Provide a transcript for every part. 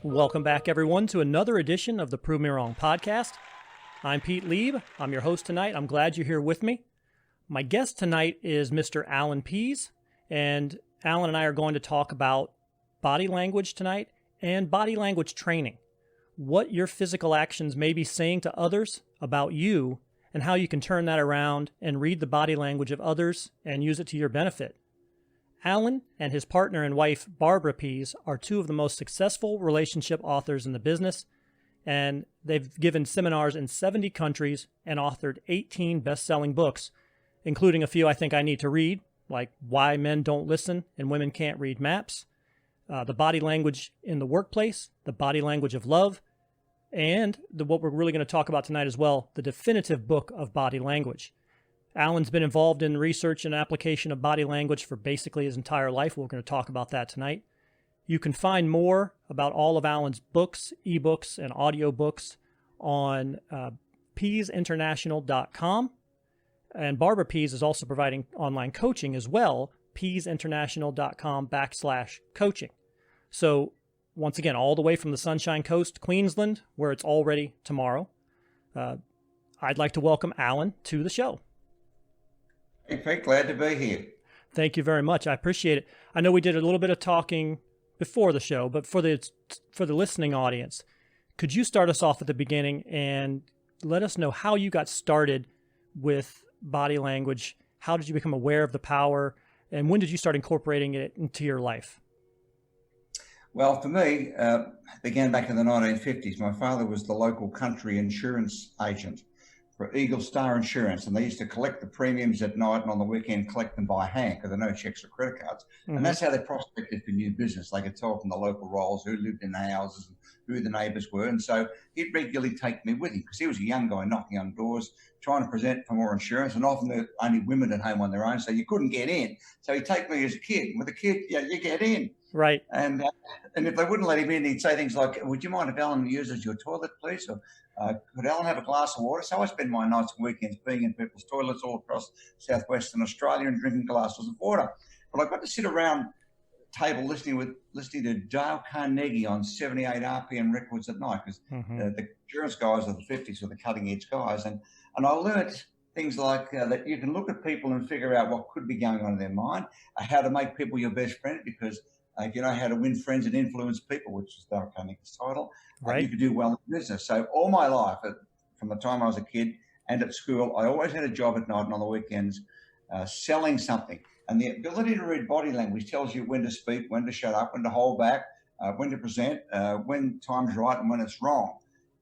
Welcome back, everyone, to another edition of the Prove Me Wrong podcast. I'm Pete Lieb. I'm your host tonight. I'm glad you're here with me. My guest tonight is Mr. Allan Pease, and Allan and I are going to talk about body language tonight and body language training, what your physical actions may be saying to others about you, and how you can turn that around and read the body language of others and use it to your benefit. Allan and his partner and wife, Barbara Pease, are two of the most successful relationship authors in the business, and they've given seminars in 70 countries and authored 18 best-selling books, including a few I think I need to read, like Why Men Don't Listen and Women Can't Read Maps, The Body Language in the Workplace, The Body Language of Love, and what we're really going to talk about tonight as well, the definitive book of body language. Allan's been involved in research and application of body language for basically his entire life. We're going to talk about that tonight. You can find more about all of Allan's books, ebooks, and audiobooks on peaseinternational.com. And Barbara Pease is also providing online coaching as well, peaseinternational.com/coaching. So once again, all the way from the Sunshine Coast, Queensland, where it's already tomorrow, I'd like to welcome Allan to the show. Hey, Pete, glad to be here. Thank you very much. I appreciate it. I know we did a little bit of talking before the show, but for the listening audience, could you start us off at the beginning and let us know how you got started with body language? How did you become aware of the power, and when did you start incorporating it into your life? Well, for me, it began back in the 1950s. My father was the local country insurance agent for Eagle Star Insurance, and they used to collect the premiums at night and on the weekend collect them by hand because there are no checks or credit cards. Mm-hmm. And that's how they prospected for new business. They could tell from the local rolls who lived in the houses and who the neighbours were. And so he'd regularly take me with him because he was a young guy knocking on doors, trying to present for more insurance, and often there were only women at home on their own, so you couldn't get in. So he'd take me as a kid. And with a kid, you get in. Right. And if they wouldn't let him in, he'd say things like, would you mind if Allan uses your toilet, please? Or could Allan have a glass of water? So I spend my nights and weekends being in people's toilets all across southwestern Australia and drinking glasses of water. But I got to sit around a table listening to Dale Carnegie on 78 RPM records at night, because the insurance guys of the 50s were the cutting edge guys. And I learnt things like that you can look at people and figure out what could be going on in their mind, how to make people your best friend, because if you know how to win friends and influence people, which is Dale Carnegie's title, right, you could do well in business. So all my life, from the time I was a kid and at school, I always had a job at night and on the weekends selling something. And the ability to read body language tells you when to speak, when to shut up, when to hold back, when to present, when time's right and when it's wrong.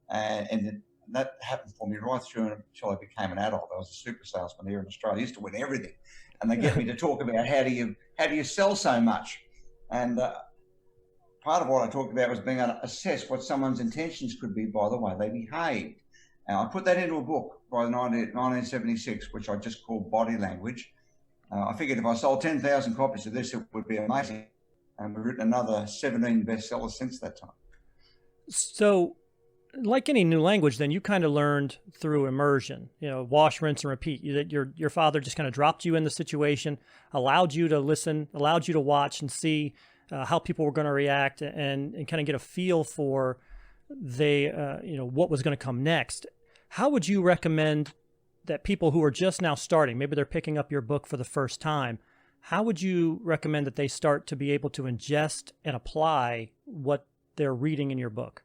And that happened for me right through until I became an adult. I was a super salesman here in Australia. I used to win everything. And they get me to talk about how do you sell so much. And part of what I talked about was being able to assess what someone's intentions could be by the way they behaved. And I put that into a book by 1976, which I just called Body Language. I figured if I sold 10,000 copies of this, it would be amazing. And we've written another 17 bestsellers since that time. So, like any new language, then you kind of learned through immersion, wash, rinse, and repeat. Your father just kind of dropped you in the situation, allowed you to listen, allowed you to watch and see how people were going to react and kind of get a feel for what was going to come next. How would you recommend that people who are just now starting, maybe they're picking up your book for the first time, how would you recommend that they start to be able to ingest and apply what they're reading in your book?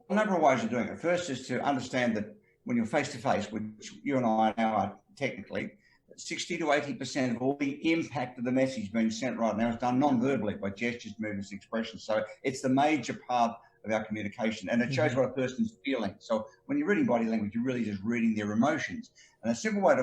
A number of ways of doing it. First is to understand that when you're face-to-face, which you and I now are technically, 60 to 80% of all the impact of the message being sent right now is done non-verbally by gestures, movements, expressions. So it's the major part of our communication, and it shows what a person's feeling. So when you're reading body language, you're really just reading their emotions. And a simple way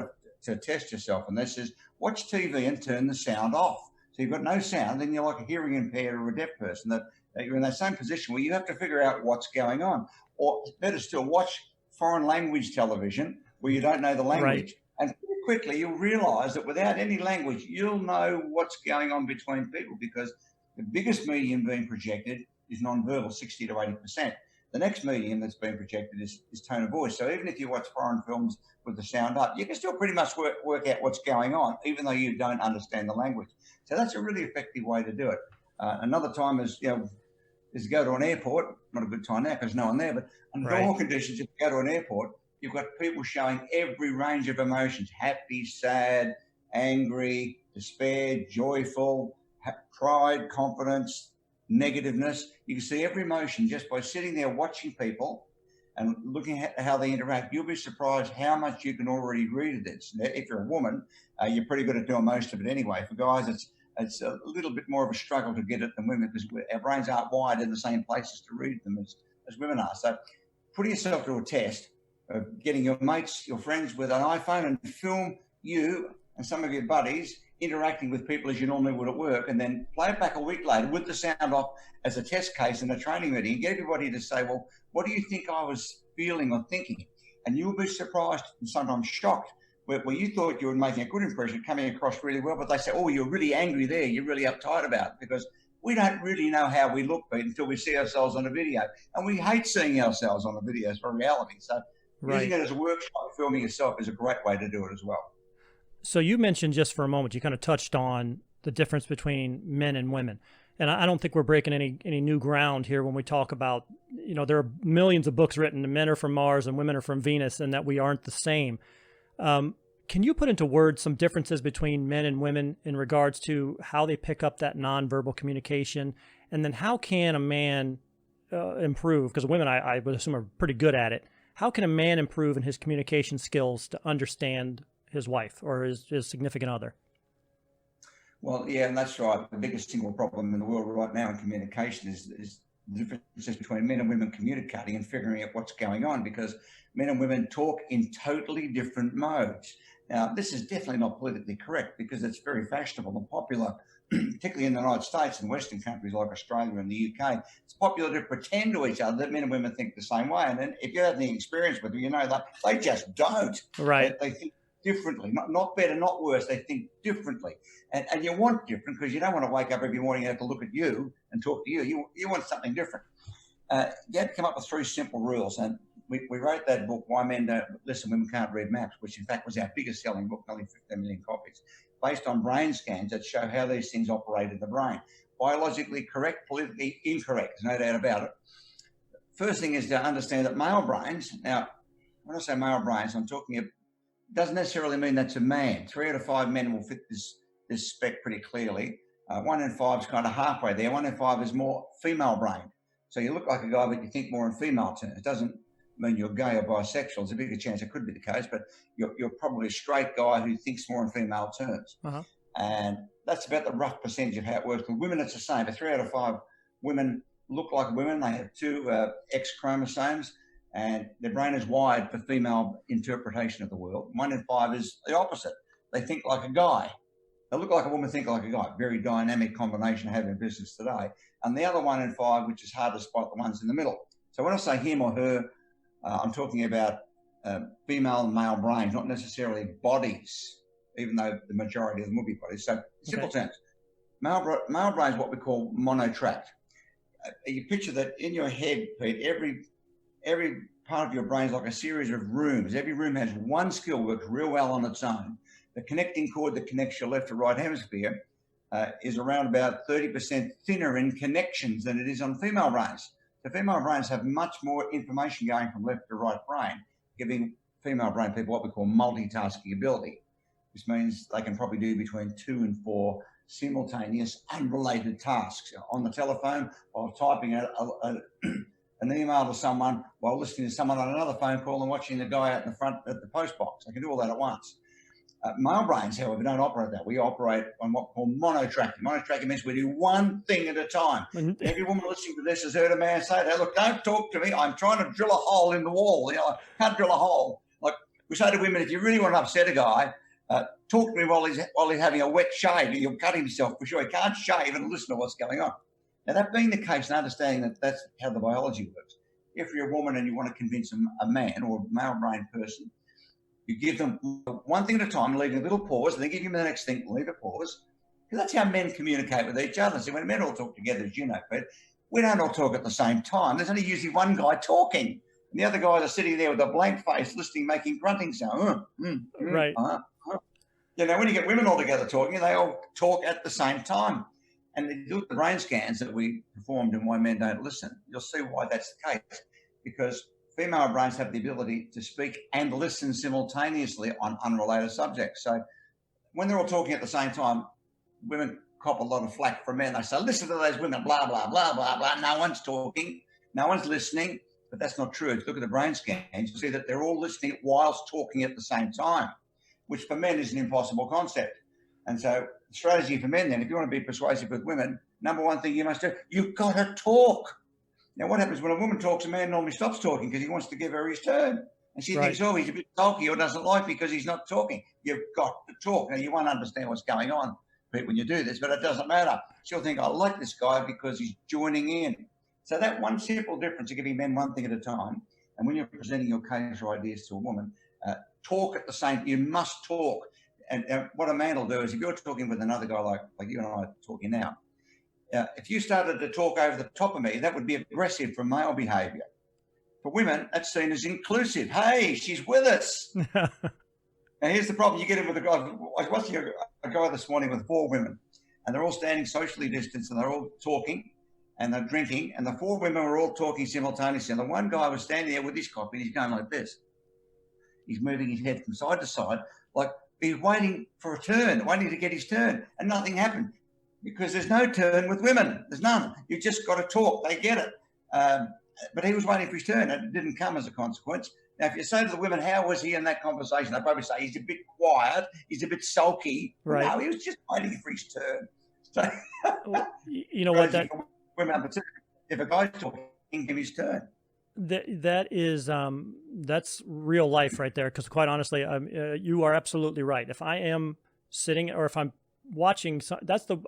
to test yourself, and this is watch TV and turn the sound off. So you've got no sound, then you're like a hearing impaired or a deaf person, that you're in that same position where you have to figure out what's going on. Or better still, watch foreign language television where you don't know the language. Right. And pretty quickly you'll realize that without any language, you'll know what's going on between people, because the biggest medium being projected is nonverbal, 60 to 80%. The next medium that's being projected is tone of voice. So even if you watch foreign films with the sound up, you can still pretty much work out what's going on, even though you don't understand the language. So that's a really effective way to do it. Another time is, is to go to an airport. Not a good time now because no one there, but under all conditions, if you go to an airport, you've got people showing every range of emotions: happy, sad, angry, despair, joyful, pride, confidence, negativeness. You can see every emotion just by sitting there watching people and looking at how they interact. You'll be surprised how much you can already read of this. If you're a woman, you're pretty good at doing most of it anyway. For guys, it's a little bit more of a struggle to get it than women because our brains aren't wired in the same places to read them as women are. So putting yourself to a test of getting your mates, your friends with an iPhone and film you and some of your buddies interacting with people as you normally would at work, and then play it back a week later with the sound off as a test case in a training meeting and get everybody to say, well, what do you think I was feeling or thinking? And you'll be surprised and sometimes shocked where you thought you were making a good impression, coming across really well, but they say, oh, you're really angry there, you're really uptight about it, because we don't really know how we look, Pete, until we see ourselves on a video. And we hate seeing ourselves on the videos for reality. So using it as a workshop, filming yourself is a great way to do it as well. So you mentioned just for a moment, you kind of touched on the difference between men and women. And I don't think we're breaking any new ground here when we talk about, there are millions of books written, and men are from Mars and women are from Venus, and that we aren't the same. Can you put into words some differences between men and women in regards to how they pick up that nonverbal communication? And then how can a man improve? Because women, I would assume, are pretty good at it. How can a man improve in his communication skills to understand his wife or his significant other? Well, yeah, and that's right. The biggest single problem in the world right now in communication is the differences between men and women communicating and figuring out what's going on, because men and women talk in totally different modes. Now, this is definitely not politically correct because it's very fashionable and popular, particularly in the United States and Western countries like Australia and the UK. It's popular to pretend to each other that men and women think the same way. And then if you have any experience with them, that they just don't. Right. They think differently, not better, not worse. They think differently. And you want different because you don't want to wake up every morning and have to look at you and talk to you. You want something different. You had to come up with 3 simple rules. And we wrote that book, Why Men Don't Listen, Women Can't Read Maps, which in fact was our biggest selling book, nearly 15 million copies, based on brain scans that show how these things operate in the brain. Biologically correct, politically incorrect, there's no doubt about it. First thing is to understand that male brains, now, when I say male brains, I'm talking about, doesn't necessarily mean that's a man. 3 out of 5 men will fit this spec pretty clearly. 1 in 5 is kind of halfway there. 1 in 5 is more female brain. So you look like a guy, but you think more in female terms. It doesn't mean you're gay or bisexual. There's a bigger chance it could be the case, but you're probably a straight guy who thinks more in female terms. Uh-huh. And that's about the rough percentage of how it works. With women, it's the same. 3 out of 5 women look like women. They have 2 X chromosomes, and their brain is wired for female interpretation of the world. 1 in 5 is the opposite. They think like a guy. They look like a woman, think like a guy. Very dynamic combination having in business today. And the other 1 in 5, which is hard to spot, the ones in the middle. So when I say him or her, I'm talking about female and male brains, not necessarily bodies, even though the majority of them will be bodies. So simple terms, male brain is what we call monotrack. You picture that in your head, Pete, every part of your brain is like a series of rooms. Every room has one skill, works real well on its own. The connecting cord that connects your left to right hemisphere is around about 30% thinner in connections than it is on female brains. So female brains have much more information going from left to right brain, giving female brain people what we call multitasking ability, which means they can probably do between 2 and 4 simultaneous unrelated tasks on the telephone while typing an email to someone, while listening to someone on another phone call and watching the guy out in the front at the post box. They can do all that at once. Male brains, however, don't operate that. We operate on what we call monotracking. Monotracking means we do one thing at a time. Mm-hmm. Every woman listening to this has heard a man say that, look, don't talk to me. I'm trying to drill a hole in the wall. I can't drill a hole. Like we say to women, if you really want to upset a guy, talk to me while he's having a wet shave. He'll cut himself for sure. He can't shave and listen to what's going on. Now, that being the case and understanding that that's how the biology works, if you're a woman and you want to convince a man or a male brain person, you give them one thing at a time, leaving a little pause, and then give them the next thing, leave a pause. Because that's how men communicate with each other. See, when men all talk together, as you know, Pete, we don't all talk at the same time. There's only usually one guy talking. And the other guys are sitting there with a blank face, listening, making grunting sound. Right. When you get women all together talking, they all talk at the same time. And if you look at the brain scans that we performed and why men don't listen, you'll see why that's the case. Because female brains have the ability to speak and listen simultaneously on unrelated subjects. So when they're all talking at the same time, women cop a lot of flack from men. They say, listen to those women, blah, blah, blah, blah, blah. No one's talking, no one's listening. But that's not true. If you look at the brain scans, you see that they're all listening whilst talking at the same time, which for men is an impossible concept. And so the strategy for men then, if you want to be persuasive with women, number one thing you must do, you've got to talk. Now, what happens when a woman talks, a man normally stops talking because he wants to give her his turn. And she thinks, oh, he's a bit sulky or doesn't like because he's not talking. You've got to talk. Now, you won't understand what's going on, Pete, when you do this, but it doesn't matter. She'll think, I like this guy because he's joining in. So that one simple difference of giving men one thing at a time, and when you're presenting your case or ideas to a woman, talk at the same. You must talk. And what a man will do is, if you're talking with another guy like you and I are talking now, if you started to talk over the top of me, that would be aggressive from male behaviour. For women, that's seen as inclusive. Hey, she's with us. Now, here's the problem. You get in with a guy. I was watching a guy this morning with 4 women, and they're all standing socially distanced, and they're all talking, and they're drinking, and the 4 women were all talking simultaneously. And the one guy was standing there with his coffee, and he's going like this. He's moving his head from side to side, like he's waiting for a turn, waiting to get his turn, and nothing happened because there's no turn with women. There's none. You just got to talk. They get it. But he was waiting for his turn, and it didn't come as a consequence. Now, if you say to the women, how was he in that conversation? They'd probably say, he's a bit quiet, he's a bit sulky. Right. No, he was just waiting for his turn. So, you know what? If a guy's talking, give him his turn. That's real life right there. Because quite honestly, you are absolutely right. If I am sitting or if I'm watching,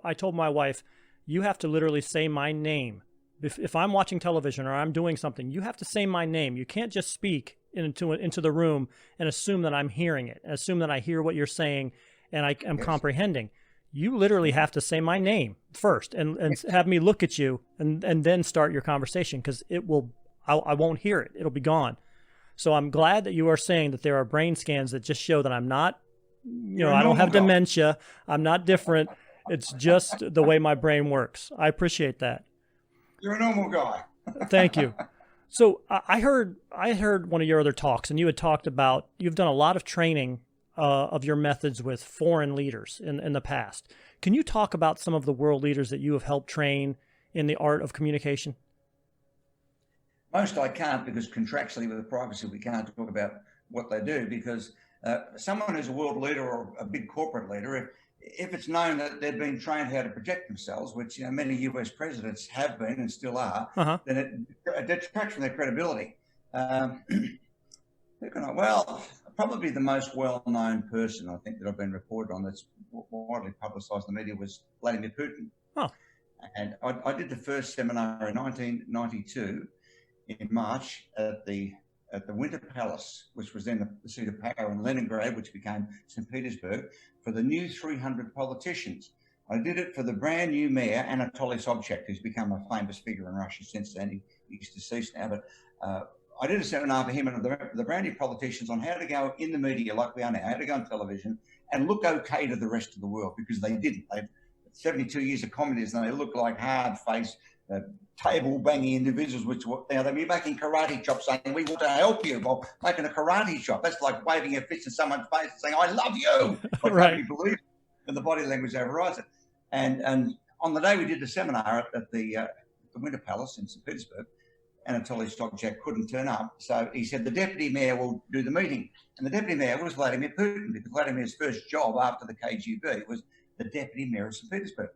I told my wife, you have to literally say my name. If I'm watching television or I'm doing something, you have to say my name. You can't just speak into the room and assume that I'm hearing it, assume that I hear what you're saying and I am comprehending. You literally have to say my name first and have me look at you and then start your conversation, because I won't hear it. It'll be gone. So I'm glad that you are saying that there are brain scans that just show that I'm not, I don't have dementia. I'm not different. It's just the way my brain works. I appreciate that. You're a normal guy. Thank you. So I heard one of your other talks, and you had talked about you've done a lot of training of your methods with foreign leaders in the past. Can you talk about some of the world leaders that you have helped train in the art of communication? Most I can't, because contractually with the privacy, we can't talk about what they do, because someone who's a world leader or a big corporate leader, if it's known that they've been trained how to protect themselves, which many US presidents have been and still are, then it detracts from their credibility. Well, probably the most well-known person I think that I've been reported on that's widely publicised in the media was Vladimir Putin. Oh. And I did the first seminar in 1992 in March at the Winter Palace, which was then the seat of power in Leningrad, which became St. Petersburg, for the new 300 politicians. I did it for the brand new mayor, Anatoly Sobchak, who's become a famous figure in Russia since then. He's deceased now, but I did a seminar for him and the brand new politicians on how to go in the media like we are now, how to go on television and look okay to the rest of the world, because they didn't. They've 72 years of communism, and they look like hard-faced, table-banging individuals, which they'd be making karate chops saying, we want to help you, while making a karate chop. That's like waving a fist in someone's face and saying, I love you. I can't believe it. And the body language overrides it. And on the day we did the seminar at the Winter Palace in St. Petersburg, Anatoly Sobchak couldn't turn up. So he said, the deputy mayor will do the meeting. And the deputy mayor was Vladimir Putin, because Vladimir's first job after the KGB was the deputy mayor of St. Petersburg.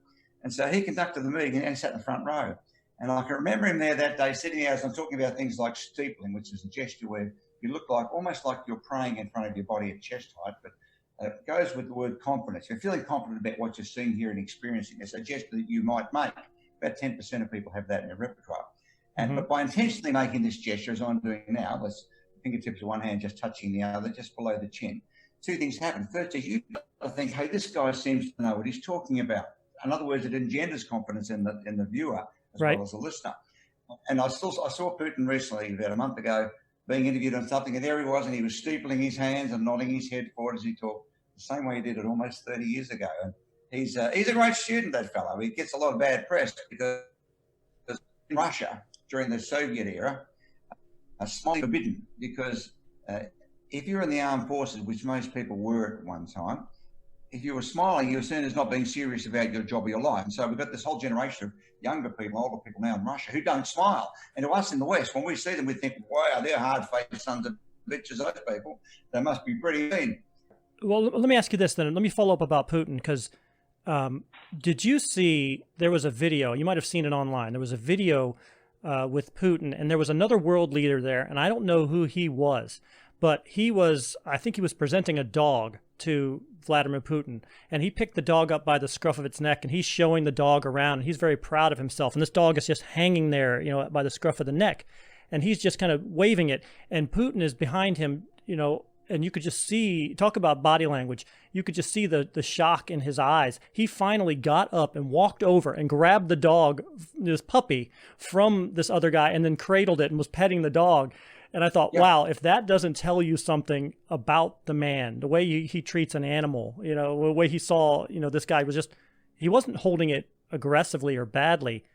And so he conducted the meeting and sat in the front row. And I can remember him there that day sitting there and talking about things like steepling, which is a gesture where you look like almost like you're praying in front of your body at chest height, but it goes with the word confidence. You're feeling confident about what you're seeing, hearing, experiencing. It's a gesture that you might make. About 10% of people have that in their repertoire. And but by intentionally making this gesture, as I'm doing now, let's fingertips of one hand just touching the other, just below the chin, 2 things happen. First is you think, hey, this guy seems to know what he's talking about. In other words, it engenders confidence in the viewer as well as the listener. And I saw Putin recently, about a month ago, being interviewed on something, and there he was, and he was steepling his hands and nodding his head forward as he talked, the same way he did it almost 30 years ago. And he's a great student, that fellow. He gets a lot of bad press because in Russia during the Soviet era, smiling forbidden, because if you're in the armed forces, which most people were at one time, if you were smiling, you were seen as not being serious about your job or your life. And so we've got this whole generation of younger people, older people now in Russia who don't smile. And to us in the West, when we see them, we think, wow, they're hard-faced sons of bitches, those people. They must be pretty mean. Well, let me ask you this then. Let me follow up about Putin, because did you see, there was a video, you might have seen it online, there was a video with Putin, and there was another world leader there, and I don't know who he was, but I think he was presenting a dog to Vladimir Putin, and he picked the dog up by the scruff of its neck, and he's showing the dog around, and he's very proud of himself, and this dog is just hanging there, by the scruff of the neck, and he's just kind of waving it, and Putin is behind him, and you could just see, talk about body language, you could just see the shock in his eyes. He finally got up and walked over and grabbed the dog, this puppy, from this other guy, and then cradled it and was petting the dog. And I thought, wow, if that doesn't tell you something about the man, the way he treats an animal, the way he saw, this guy was he wasn't holding it aggressively or badly,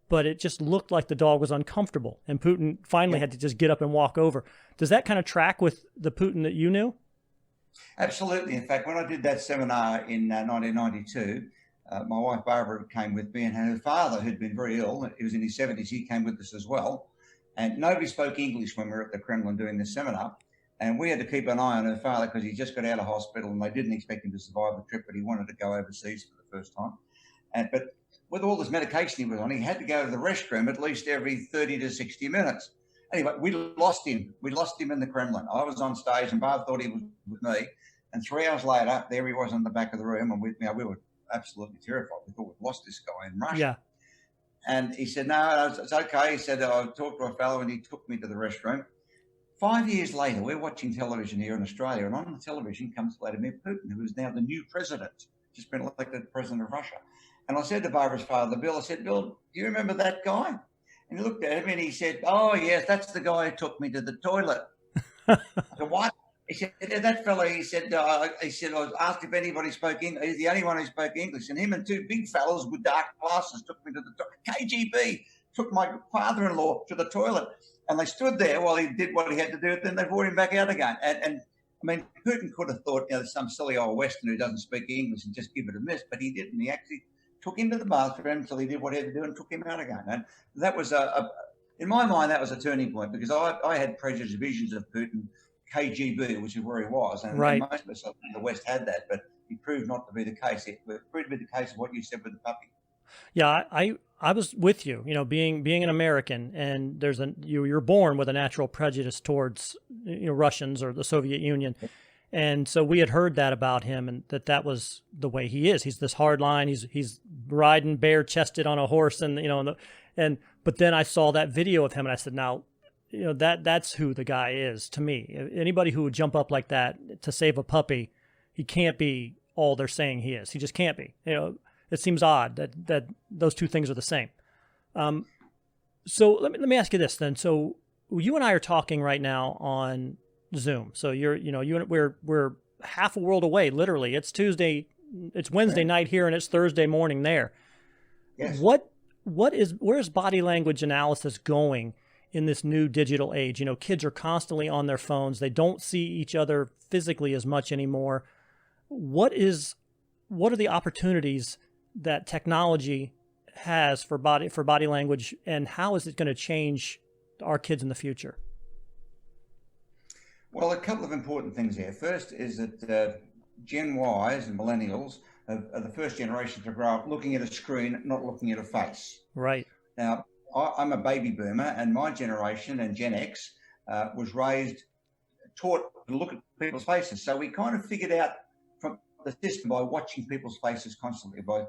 but it just looked like the dog was uncomfortable. And Putin finally had to just get up and walk over. Does that kind of track with the Putin that you knew? Absolutely. In fact, when I did that seminar in 1992, my wife Barbara came with me, and her father, who'd been very ill, he was in his 70s, he came with us as well. And nobody spoke English when we were at the Kremlin doing this seminar. And we had to keep an eye on her father because he just got out of hospital and they didn't expect him to survive the trip, but he wanted to go overseas for the first time. But with all this medication he was on, he had to go to the restroom at least every 30 to 60 minutes. Anyway, we lost him. We lost him in the Kremlin. I was on stage and Barb thought he was with me. And 3 hours later, there he was in the back of the room. And we were absolutely terrified. We thought we'd lost this guy in Russia. Yeah. And he said, no, it's okay. He said, I talked to a fellow and he took me to the restroom. 5 years later, we're watching television here in Australia, and on the television comes Vladimir Putin, who is now the new president, just been elected president of Russia. And I said to Barbara's father, Bill, I said, Bill, do you remember that guy? And he looked at him and he said, oh, yes, that's the guy who took me to the toilet. I said, what? He said, that fellow, he said, I was asked if anybody spoke English. He's the only one who spoke English. And him and two big fellows with dark glasses took me to the toilet. KGB took my father-in-law to the toilet. And they stood there while he did what he had to do. Then they brought him back out again. And I mean, Putin could have thought, some silly old Western who doesn't speak English and just give it a miss. But he didn't. He actually took him to the bathroom until he did what he had to do and took him out again. And that was, in my mind, that was a turning point because I had prejudiced visions of Putin, KGB, which is where he was. And most of us in the West had that, but it proved not to be the case. It proved to be the case of what you said with the puppy. Yeah, I was with you, being an American, and you're born with a natural prejudice towards, Russians or the Soviet Union. And so we had heard that about him, and that was the way he is. He's this hard line. He's riding bare chested on a horse, and but then I saw that video of him, and I said, now, that's who the guy is to me. Anybody who would jump up like that to save a puppy, he can't be all they're saying he is. He just can't be. It seems odd that those two things are the same. So let me ask you this then. So you and I are talking right now on Zoom. So we're half a world away, literally. It's Wednesday night here and it's Thursday morning there. Yes. Where's body language analysis going in this new digital age? Kids are constantly on their phones. They don't see each other physically as much anymore. What are the opportunities that technology has for body language, and how is it going to change our kids in the future? Well, a couple of important things here. First is that Gen Ys and millennials are the first generation to grow up looking at a screen, not looking at a face. Right. Now, I'm a baby boomer, and my generation and Gen X was taught to look at people's faces. So we kind of figured out from the system by watching people's faces constantly. By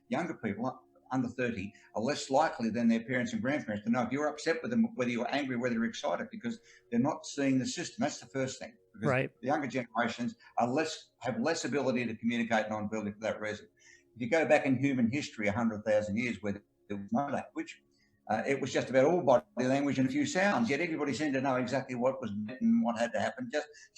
younger people under 30 are less likely than their parents and grandparents to know if you're upset with them, whether you're angry, whether you're excited, because they're not seeing the system. That's the first thing. Because right. The younger generations have less ability to communicate non-verbally for that reason. If you go back in human history 100,000 years where there was no language, it was just about all body language and a few sounds, yet everybody seemed to know exactly what was meant and what had to happen.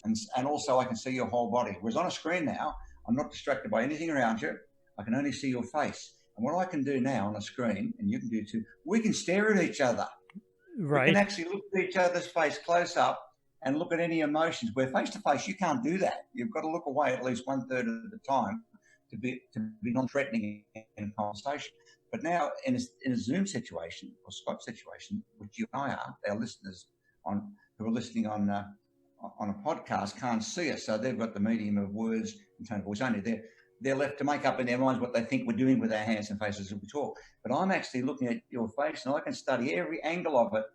And also I can see your whole body. Whereas on a screen now, I'm not distracted by anything around you. I can only see your face. And what I can do now on a screen, and you can do too, we can stare at each other. Right. We can actually look at each other's face close up and look at any emotions. Where face to face, you can't do that. You've got to look away at least 1/3 of the time to be non-threatening in a conversation. But now in a Zoom situation or Skype situation, which you and I are, our listeners who are listening on a podcast can't see us, so they've got the medium of words and tone of voice only. They're left to make up in their minds what they think we're doing with our hands and faces as we talk. But I'm actually looking at your face, and I can study every angle of it,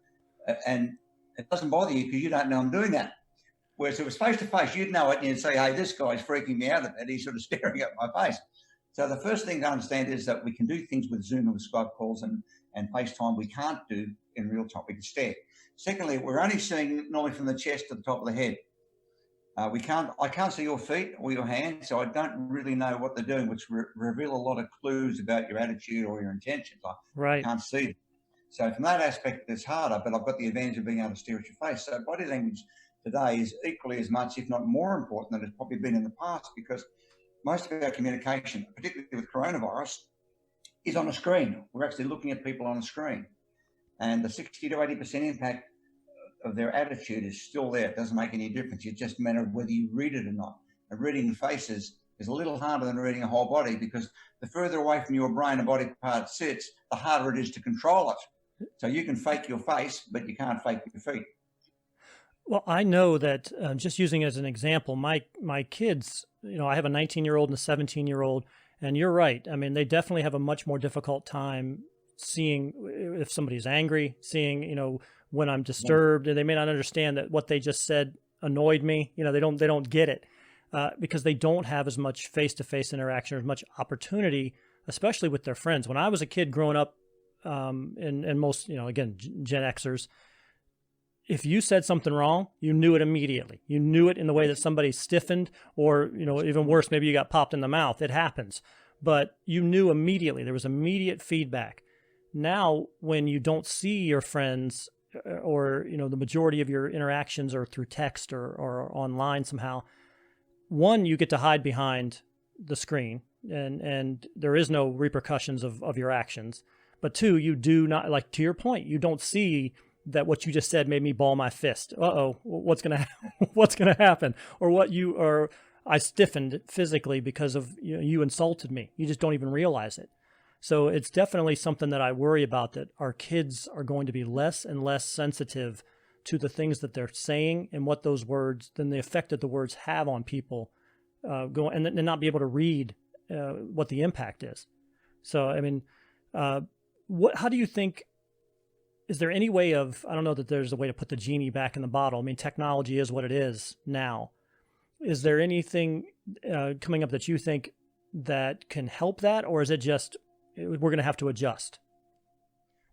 and it doesn't bother you because you don't know I'm doing that. Whereas if it was face to face, you'd know it, and you'd say, "Hey, this guy's freaking me out a bit. He's sort of staring at my face." So the first thing to understand is that we can do things with Zoom and with Skype calls and FaceTime we can't do in real time. We can stare. Secondly, we're only seeing normally from the chest to the top of the head. I can't see your feet or your hands, so I don't really know what they're doing, which reveal a lot of clues about your attitude or your intentions. I can't see them. So from that aspect, it's harder, but I've got the advantage of being able to stare at your face. So body language today is equally as much, if not more important than it's probably been in the past, because most of our communication, particularly with coronavirus, is on a screen. We're actually looking at people on a screen. And the 60 to 80% impact of their attitude is still there. It doesn't make any difference. It's just a matter of whether you read it or not. And reading faces is a little harder than reading a whole body, because the further away from your brain a body part sits, the harder it is to control it. So you can fake your face, but you can't fake your feet. Well, I know that just using as an example, my kids, I have a 19-year-old and a 17-year-old, and you're right. I mean, they definitely have a much more difficult time seeing if somebody's angry, seeing, when I'm disturbed, and they may not understand that what they just said annoyed me. They don't get it because they don't have as much face-to-face interaction or as much opportunity, especially with their friends. When I was a kid growing up, and most, again, Gen Xers, if you said something wrong, you knew it immediately. You knew it in the way that somebody stiffened, or, even worse, maybe you got popped in the mouth. It happens. But you knew immediately. There was immediate feedback. Now, when you don't see your friends, or, the majority of your interactions are through text or online somehow, one, you get to hide behind the screen, and there is no repercussions of your actions. But two, you do not, like, to your point, you don't see that what you just said made me ball my fist. What's gonna happen? Or I stiffened physically because of you insulted me. You just don't even realize it. So it's definitely something that I worry about, that our kids are going to be less and less sensitive to the things that they're saying and what those words, then the effect that the words have on people, and not be able to read what the impact is. So I mean, how do you think? Is there any way of, I don't know that there's a way to put the genie back in the bottle. I mean, technology is what it is now. Is there anything coming up that you think that can help that, or is it just we're going to have to adjust?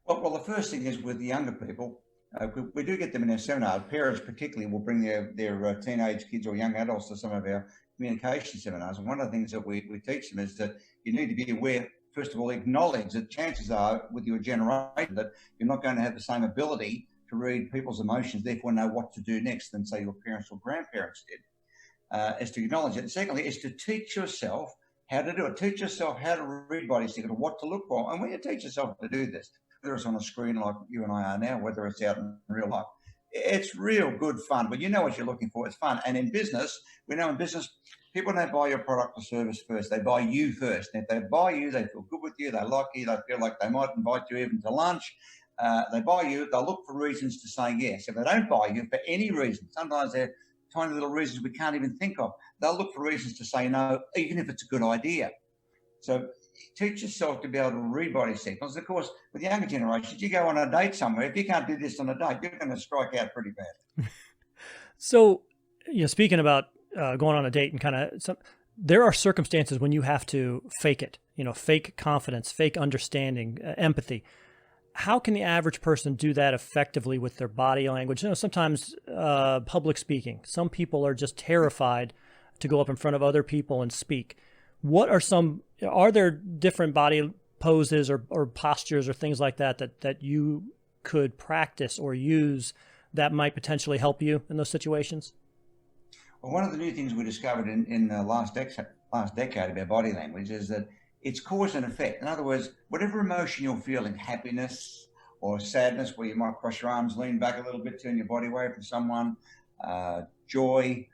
Well, the first thing is with the younger people, we do get them in our seminar. Parents particularly will bring their teenage kids or young adults to some of our communication seminars. And one of the things that we teach them is that you need to be aware, first of all, acknowledge that chances are with your generation that you're not going to have the same ability to read people's emotions, therefore know what to do next than, say, your parents or grandparents did, is to acknowledge it. And secondly, is to teach yourself how to do it. Teach yourself how to read body signals, what to look for. And when you teach yourself to do this, whether it's on a screen like you and I are now, whether it's out in real life, it's real good fun. But you know what you're looking for. It's fun. And in business, we know in business, people don't buy your product or service first. They buy you first. And if they buy you, they feel good with you. They like you. They feel like they might invite you even to lunch. They buy you. They'll look for reasons to say yes. If they don't buy you for any reason, sometimes they're tiny little reasons we can't even think of, they'll look for reasons to say no, even if it's a good idea. So teach yourself to be able to read body signals. Of course, with younger generations, you go on a date somewhere. If you can't do this on a date, you're going to strike out pretty bad. So, speaking about going on a date and kind of, there are circumstances when you have to fake it, fake confidence, fake understanding, empathy. How can the average person do that effectively with their body language? Sometimes public speaking. Some people are just terrified to go up in front of other people and speak. Are there different body poses or postures or things like that you could practice or use that might potentially help you in those situations? Well, one of the new things we discovered in the last decade of our body language is that it's cause and effect. In other words, whatever emotion you're feeling, happiness or sadness, where you might cross your arms, lean back a little bit, turn your body away from someone, joy,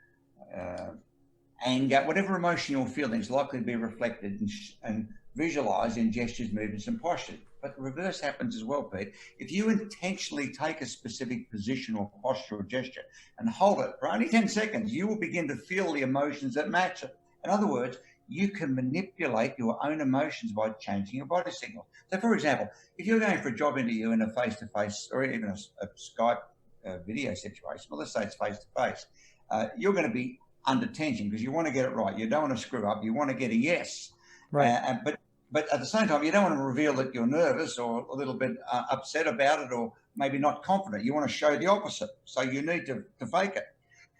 anger, whatever emotion you're feeling is likely to be reflected and visualized in gestures, movements, and postures. But the reverse happens as well, Pete. If you intentionally take a specific position or posture or gesture and hold it for only 10 seconds, you will begin to feel the emotions that match it. In other words, you can manipulate your own emotions by changing your body signals. So, for example, if you're going for a job interview in a face-to-face or even a Skype video situation, well, let's say it's face-to-face, you're going to be under tension because you want to get it right. You don't want to screw up. You want to get a yes. Right. But at the same time, you don't want to reveal that you're nervous or a little bit upset about it or maybe not confident. You want to show the opposite. So you need to fake it.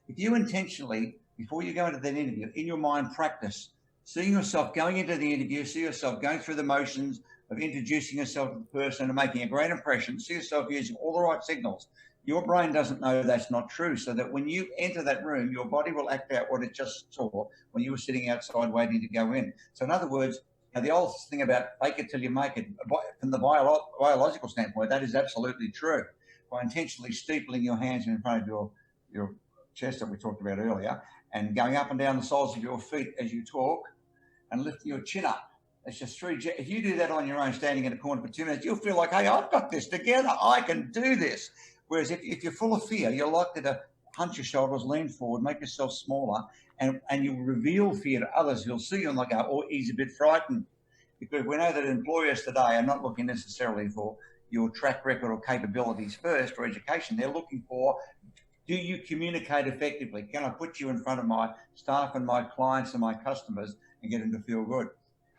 If you intentionally, before you go into that interview, in your mind practice, seeing yourself going into the interview, see yourself going through the motions of introducing yourself to the person and making a great impression, see yourself using all the right signals, your brain doesn't know that's not true. So that when you enter that room, your body will act out what it just saw when you were sitting outside waiting to go in. So in other words, the old thing about fake it till you make it, from the biological standpoint, that is absolutely true. By intentionally steepling your hands in front of your chest that we talked about earlier, and going up and down the soles of your feet as you talk, and lifting your chin up. It's just if you do that on your own, standing in a corner for 2 minutes, you'll feel like, hey, I've got this together. I can do this. Whereas if you're full of fear, you're likely to hunch your shoulders, lean forward, make yourself smaller, and you'll reveal fear to others who'll see you and they'll go, oh, he's a bit frightened. Because we know that employers today are not looking necessarily for your track record or capabilities first or education. They're looking for, do you communicate effectively? Can I put you in front of my staff and my clients and my customers and get them to feel good?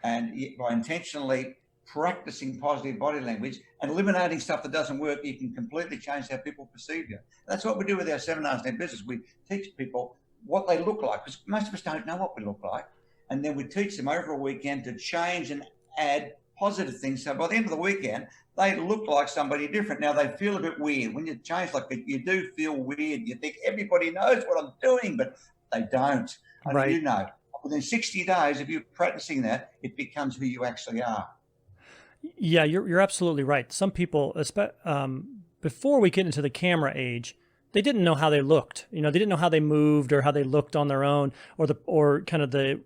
And by intentionally practicing positive body language and eliminating stuff that doesn't work, you can completely change how people perceive you. That's what we do with our seminars in our business. We teach people what they look like, because most of us don't know what we look like. And then we teach them over a weekend to change and add positive things. So by the end of the weekend, they look like somebody different. Now they feel a bit weird. When you change like that, you do feel weird. You think everybody knows what I'm doing, but they don't. Right. You know, within 60 days, if you're practicing that, it becomes who you actually are. Yeah, you're absolutely right. Some people, before we get into the camera age, they didn't know how they looked. They didn't know how they moved or how they looked on their own, or kind of the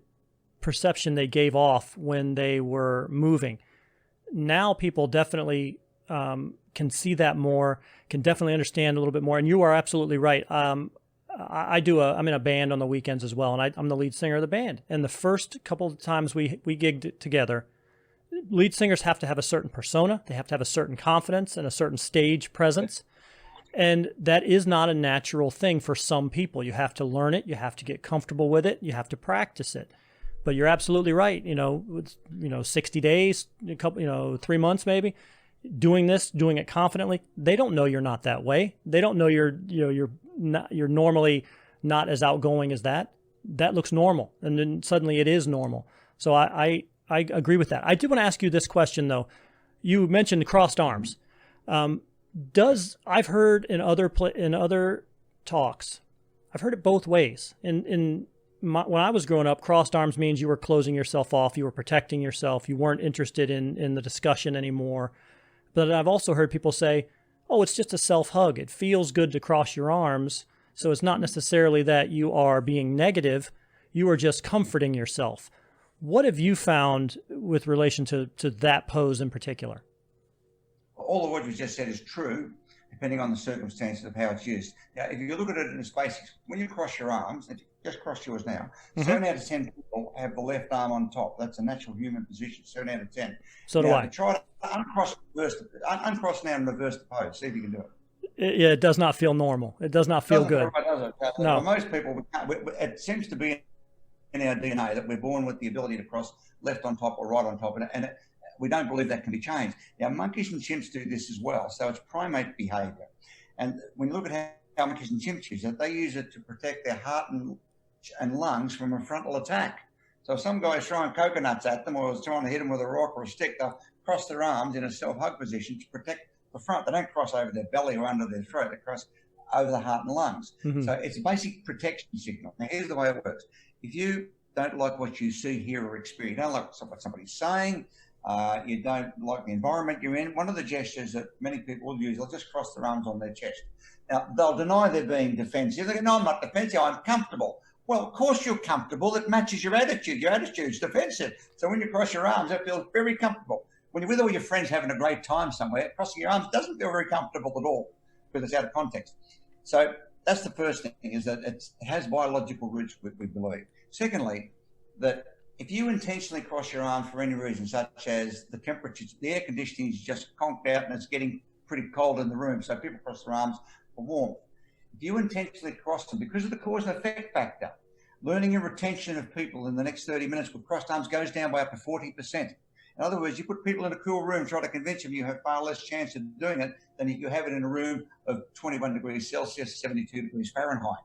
perception they gave off when they were moving. Now people definitely can see that more, can definitely understand a little bit more. And you are absolutely right. I'm in a band on the weekends as well, and I'm the lead singer of the band. And the first couple of times we gigged together, lead singers have to have a certain persona. They have to have a certain confidence and a certain stage presence. And that is not a natural thing for some people. You have to learn it. You have to get comfortable with it. You have to practice it. But you're absolutely right. 60 days, 3 months maybe, doing it confidently. They don't know you're not that way. They don't know you're normally not as outgoing as that. That looks normal, and then suddenly it is normal. So I agree with that. I do want to ask you this question though. You mentioned crossed arms. I've heard in other talks, I've heard it both ways. When I was growing up, crossed arms means you were closing yourself off, you were protecting yourself, you weren't interested in the discussion anymore. But I've also heard people say, oh, it's just a self-hug. It feels good to cross your arms, so it's not necessarily that you are being negative, you are just comforting yourself. What have you found with relation to that pose in particular? All of what you just said is true, depending on the circumstances of how it's used. Now, if you look at it in its basics, when you cross your arms, if you just cross yours now, 7 out of 10 people have the left arm on top. That's a natural human position, 7 out of 10. So now, do I. Try to uncross now and reverse the pose. See if you can do it. Yeah, it does not feel normal. It does not feel good. No. For most people, it seems to be in our DNA that we're born with the ability to cross left on top or right on top, and we don't believe that can be changed. Now, monkeys and chimps do this as well, so it's primate behavior. And when you look at how monkeys and chimps use it, they use it to protect their heart and lungs from a frontal attack. So if some guy's throwing coconuts at them or is trying to hit them with a rock or a stick, they'll cross their arms in a self-hug position to protect the front. They don't cross over their belly or under their throat. They cross over the heart and lungs. Mm-hmm. So it's a basic protection signal. Now, here's the way it works. If you don't like what you see, hear, or experience. You don't like what somebody's saying. You don't like the environment you're in. One of the gestures that many people will use, they'll just cross their arms on their chest. Now, they'll deny they're being defensive. They go, no, I'm not defensive, I'm comfortable. Well, of course you're comfortable. It matches your attitude. Your attitude's defensive. So when you cross your arms, it feels very comfortable. When you're with all your friends having a great time somewhere, crossing your arms doesn't feel very comfortable at all because it's out of context. So that's the first thing, is that it has biological roots, we believe. Secondly, that if you intentionally cross your arms for any reason, such as the temperature, the air conditioning is just conked out and it's getting pretty cold in the room, so people cross their arms for warmth. If you intentionally cross them because of the cause and effect factor, learning and retention of people in the next 30 minutes with crossed arms goes down by up to 40%. In other words, you put people in a cool room, try to convince them, you have far less chance of doing it than if you have it in a room of 21 degrees Celsius, 72 degrees Fahrenheit.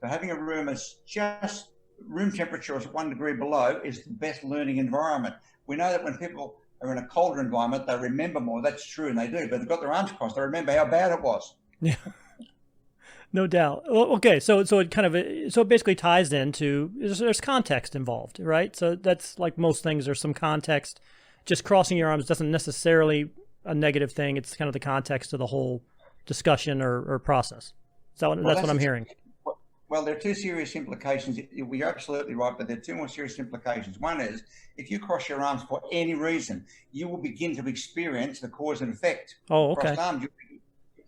So having a room that's just room temperature is 1 degree below is the best learning environment. We know that when people are in a colder environment, they remember more. That's true, and they do. But they've got their arms crossed. They remember how bad it was. Yeah, no doubt. Well, okay, so it basically ties into there's context involved, right? So that's like most things. There's some context. Just crossing your arms doesn't necessarily a negative thing. It's kind of the context of the whole discussion or process. So that's what I'm hearing. Well, there are two serious implications. You're absolutely right, but there are two more serious implications. One is, if you cross your arms for any reason, you will begin to experience the cause and effect. Oh, okay. Crossed arms,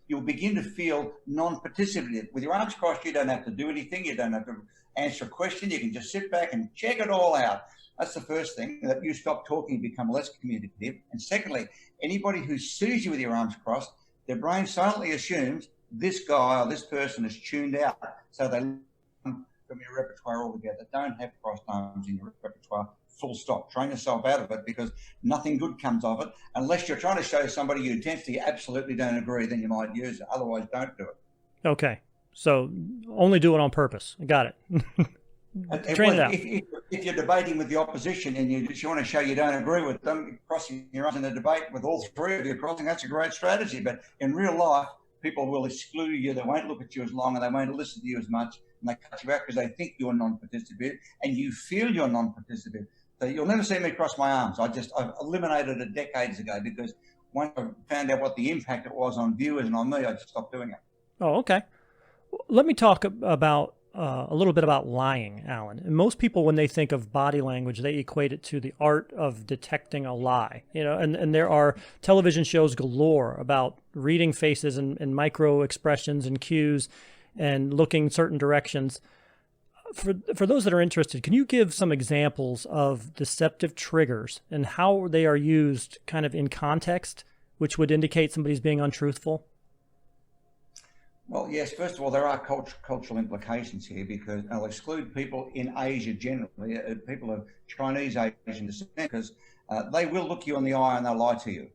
you'll begin to feel non-participative. With your arms crossed, you don't have to do anything. You don't have to answer a question. You can just sit back and check it all out. That's the first thing, that you stop talking and become less communicative. And secondly, anybody who sees you with your arms crossed, their brain silently assumes this guy or this person is tuned out. So they from your repertoire altogether. Don't have crossed arms in your repertoire, full stop. Train yourself out of it, because nothing good comes of it. Unless you're trying to show somebody you intensely absolutely don't agree, then you might use it. Otherwise, don't do it. Okay. So only do it on purpose. Got it. Train it out. If you're debating with the opposition and you want to show you don't agree with them, crossing your arms in a debate with all three of you crossing, that's a great strategy. But in real life, people will exclude you. They won't look at you as long, and they won't listen to you as much, and they cut you out because they think you're non-participative, and you feel you're non-participative. So you'll never see me cross my arms. I've eliminated it decades ago, because once I found out what the impact it was on viewers and on me, I just stopped doing it. Oh, okay. Let me talk about a little bit about lying, Allan. And most people, when they think of body language, they equate it to the art of detecting a lie. And there are television shows galore about reading faces and micro expressions and cues and looking certain directions. For those that are interested, can you give some examples of deceptive triggers and how they are used kind of in context, which would indicate somebody's being untruthful? Well, yes, first of all, there are cultural implications here, because I'll exclude people in Asia generally, people of Chinese Asian descent, because they will look you in the eye and they'll lie to you.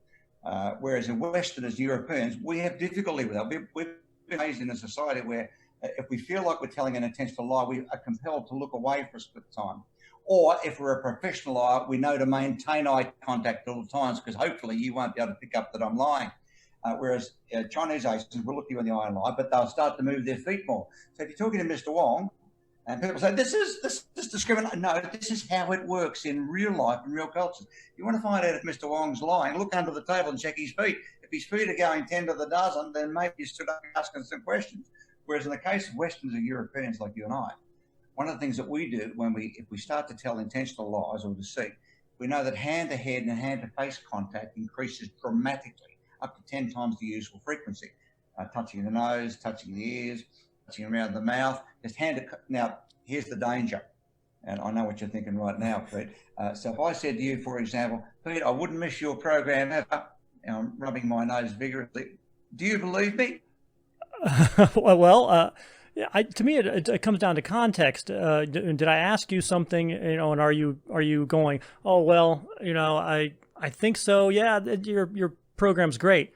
Whereas in Westerners, Europeans, we have difficulty with that. We've been raised in a society where if we feel like we're telling an intentional lie, we are compelled to look away for a split time. Or if we're a professional liar, we know to maintain eye contact at all times, because hopefully you won't be able to pick up that I'm lying. Whereas Chinese Asians will look you in the eye and lie, but they'll start to move their feet more. So if you're talking to Mr. Wong, and people say, this is discrimination. No, this is how it works in real life, in real cultures. You want to find out if Mr. Wong's lying, look under the table and check his feet. If his feet are going 10 to the dozen, then maybe you stood up asking some questions. Whereas in the case of Westerns or Europeans like you and I, one of the things that we do if we start to tell intentional lies or deceit, we know that hand-to-head and hand-to-face contact increases dramatically, up to 10 times the usual frequency. Touching the nose, touching the ears, touching around the mouth. Now, here's the danger, and I know what you're thinking right now, Pete. So if I said to you, for example, Pete, I wouldn't miss your program ever, and I'm rubbing my nose vigorously, do you believe me? To me, it comes down to context. Did I ask you something, and are you going, oh, well, I think so. Yeah, your program's great.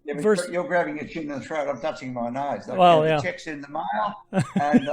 Yeah, but you're grabbing your chin in the throat. I'm touching my nose. Well, yeah. The check's in the mail, and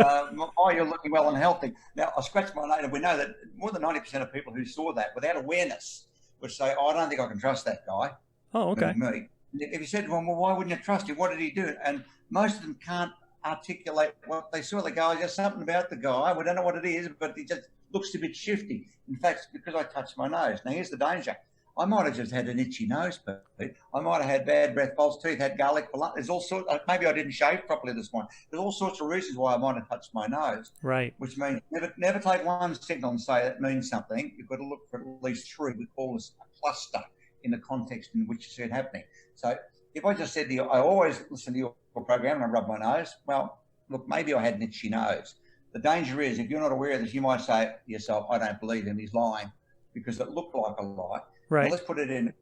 you're looking well and healthy. Now, I scratched my nose, and we know that more than 90% of people who saw that without awareness would say, I don't think I can trust that guy. Oh, okay. Me. If you said to them, well, why wouldn't you trust him? What did he do? And most of them can't articulate what they saw. They go, there's something about the guy. We don't know what it is, but he just looks a bit shifty. In fact, it's because I touched my nose. Now, here's the danger. I might have just had an itchy nose, Pete. I might have had bad breath, false teeth, had garlic. There's all sorts. Maybe I didn't shave properly this morning. There's all sorts of reasons why I might have touched my nose. Right. Which means never take one signal and say it means something. You've got to look for at least three. We call this a cluster in the context in which you see it happening. So if I just said to you, I always listen to your program and I rub my nose, well, look, maybe I had an itchy nose. The danger is, if you're not aware of this, you might say to yourself, I don't believe him, he's lying, because it looked like a lie. Right. Now let's put it in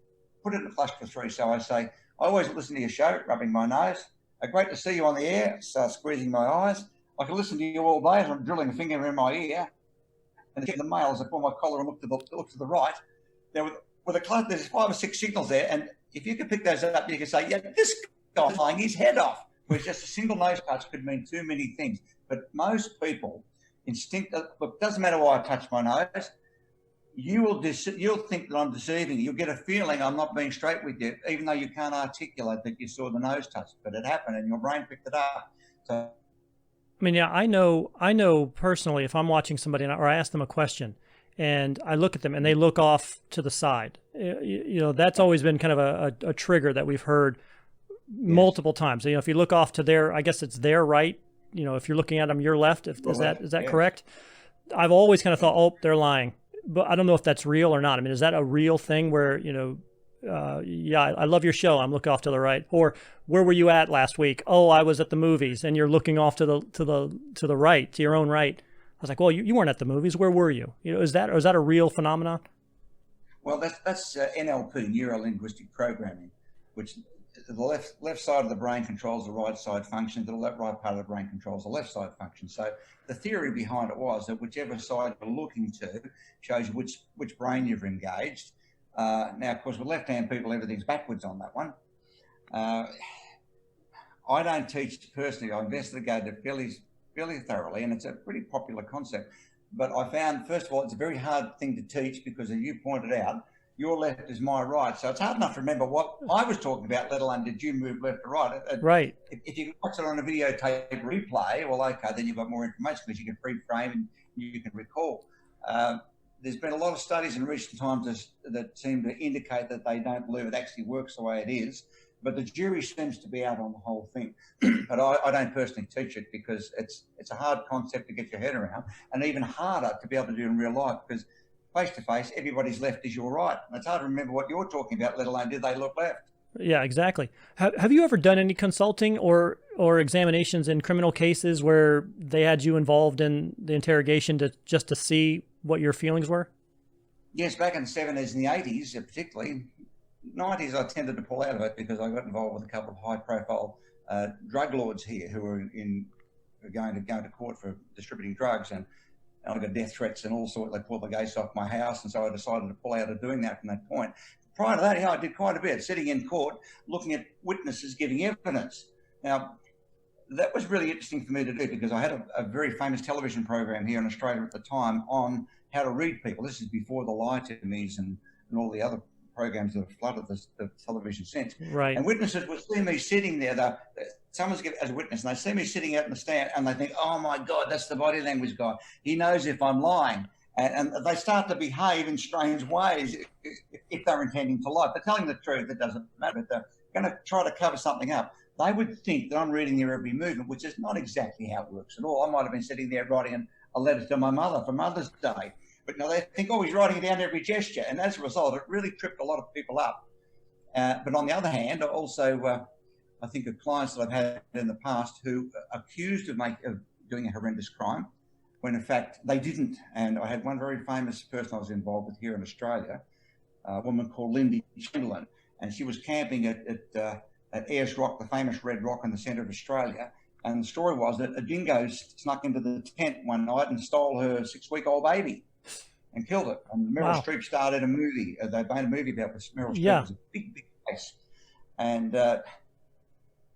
a cluster 3. So I say, I always listen to your show, rubbing my nose. Great to see you on the air, start squeezing my eyes. I can listen to you all day as I'm drilling a finger in my ear. And check the mail as I pull my collar and look to the right. Now, with a cluster, there's 5 or 6 signals there. And if you can pick those up, you can say, yeah, this guy's flying his head off. Whereas just a single nose touch could mean too many things. But most people look, doesn't matter why I touch my nose, you'll think that I'm deceiving you. You'll get a feeling I'm not being straight with you, even though you can't articulate that you saw the nose touch. But it happened and your brain picked it up. So, I mean, yeah, I know personally, if I'm watching somebody or I ask them a question and I look at them and they look off to the side, that's always been kind of a trigger that we've heard multiple times. If you look off to their, I guess it's their right, if you're looking at them, your left, is that correct? I've always kind of thought, oh, they're lying, but I don't know if that's real or not. I mean, is that a real thing where, I love your show, I'm looking off to the right, or where were you at last week? Oh, I was at the movies, and you're looking off to the right, to your own right. I was like, well, you weren't at the movies. Where were you? Is that a real phenomenon? Well, that's NLP, neuro-linguistic programming, which the left side of the brain controls the right side function, the right part of the brain controls the left side function. So the theory behind it was that whichever side you're looking to shows you which brain you've engaged. Now, of course, with left-hand people, everything's backwards on that one. I don't teach personally. I investigated it fairly thoroughly, and it's a pretty popular concept. But I found, first of all, it's a very hard thing to teach because, as you pointed out, your left is my right. So it's hard enough to remember what I was talking about, let alone did you move left or right. Right. If you watch it on a videotape replay, well, okay, then you've got more information because you can pre-frame and you can recall. There's been a lot of studies in recent times that seem to indicate that they don't believe it actually works the way it is. But the jury seems to be out on the whole thing. But I don't personally teach it because it's a hard concept to get your head around, and even harder to be able to do in real life because face-to-face, everybody's left is your right. And it's hard to remember what you're talking about, let alone did they look left. Yeah, exactly. Have you ever done any consulting or examinations in criminal cases where they had you involved in the interrogation just to see what your feelings were? Yes, back in the 70s and the 80s, particularly. 90s, I tended to pull out of it because I got involved with a couple of high-profile drug lords here who were going to court for distributing drugs, and I got death threats and all sorts. They pulled the gates off my house, and so I decided to pull out of doing that from that point. Prior to that, I did quite a bit, sitting in court, looking at witnesses giving evidence. Now, that was really interesting for me to do because I had a very famous television program here in Australia at the time on how to read people. This is before the lie to me's and all the other programs that have flooded the television since. Right. And witnesses would see me sitting there. Someone's given as a witness, and they see me sitting out in the stand, and they think, "Oh my God, that's the body language guy. He knows if I'm lying." And they start to behave in strange ways if they're intending to lie. If they're telling the truth, it doesn't matter. If they're going to try to cover something up, they would think that I'm reading their every movement, which is not exactly how it works at all. I might have been sitting there writing a letter to my mother for Mother's Day. But no, they think, oh, he's writing down every gesture. And as a result, it really tripped a lot of people up. But on the other hand, also, I think of clients that I've had in the past who are accused of doing a horrendous crime, when in fact they didn't. And I had one very famous person I was involved with here in Australia, a woman called Lindy Chamberlain. And she was camping at Ayers Rock, the famous red rock in the centre of Australia. And the story was that a dingo snuck into the tent one night and stole her 6-week-old baby and killed it. And Meryl Streep started a movie. They made a movie about this. Meryl Streep. Yeah. It was a big, big case. And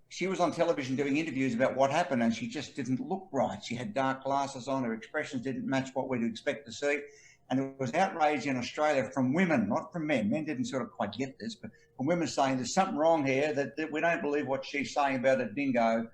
she was on television doing interviews about what happened, and she just didn't look right. She had dark glasses on. Her expressions didn't match what we'd expect to see. And it was outrage in Australia from women, not from men. Men didn't sort of quite get this, but from women saying there's something wrong here, that we don't believe what she's saying about a dingo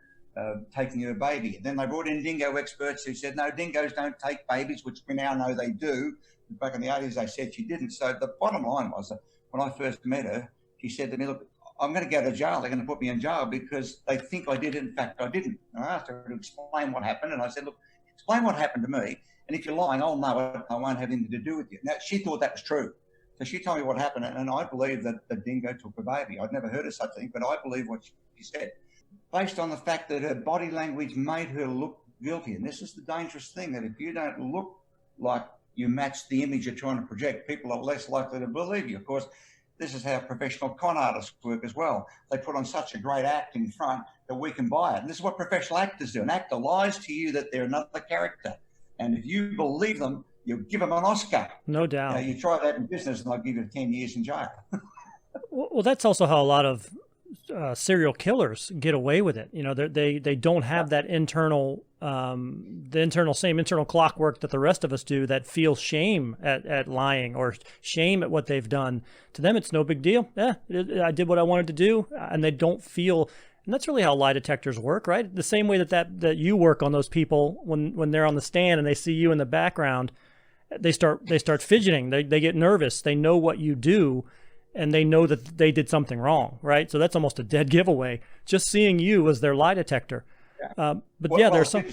taking her baby. Then they brought in dingo experts who said, no, dingoes don't take babies, which we now know they do. Back in the 80s, they said she didn't. So the bottom line was that when I first met her, she said to me, look, I'm going to go to jail. They're going to put me in jail because they think I did it. In fact, I didn't. And I asked her to explain what happened. And I said, look, explain what happened to me. And if you're lying, I'll know it. I won't have anything to do with you. Now, she thought that was true. So she told me what happened. And I believe that the dingo took the baby. I'd never heard of such a thing, but I believe what she said. Based on the fact that her body language made her look guilty. And this is the dangerous thing, that if you don't look like you match the image you're trying to project, people are less likely to believe you. Of course, this is how professional con artists work as well. They put on such a great act in front that we can buy it. And this is what professional actors do. An actor lies to you that they're another character. And if you believe them, you give them an Oscar. No doubt. You try that in business and they'll give you 10 years in jail. Well, that's also how a lot of serial killers get away with it. You know, they don't have that same internal clockwork that the rest of us do, that feels shame at lying or shame at what they've done. To them, it's no big deal. I did what I wanted to do, and they don't feel. And that's really how lie detectors work, right? The same way that you work on those people when they're on the stand and they see you in the background, they start fidgeting. They get nervous. They know what you do. And they know that they did something wrong, right? So that's almost a dead giveaway. Just seeing you as their lie detector. There's some.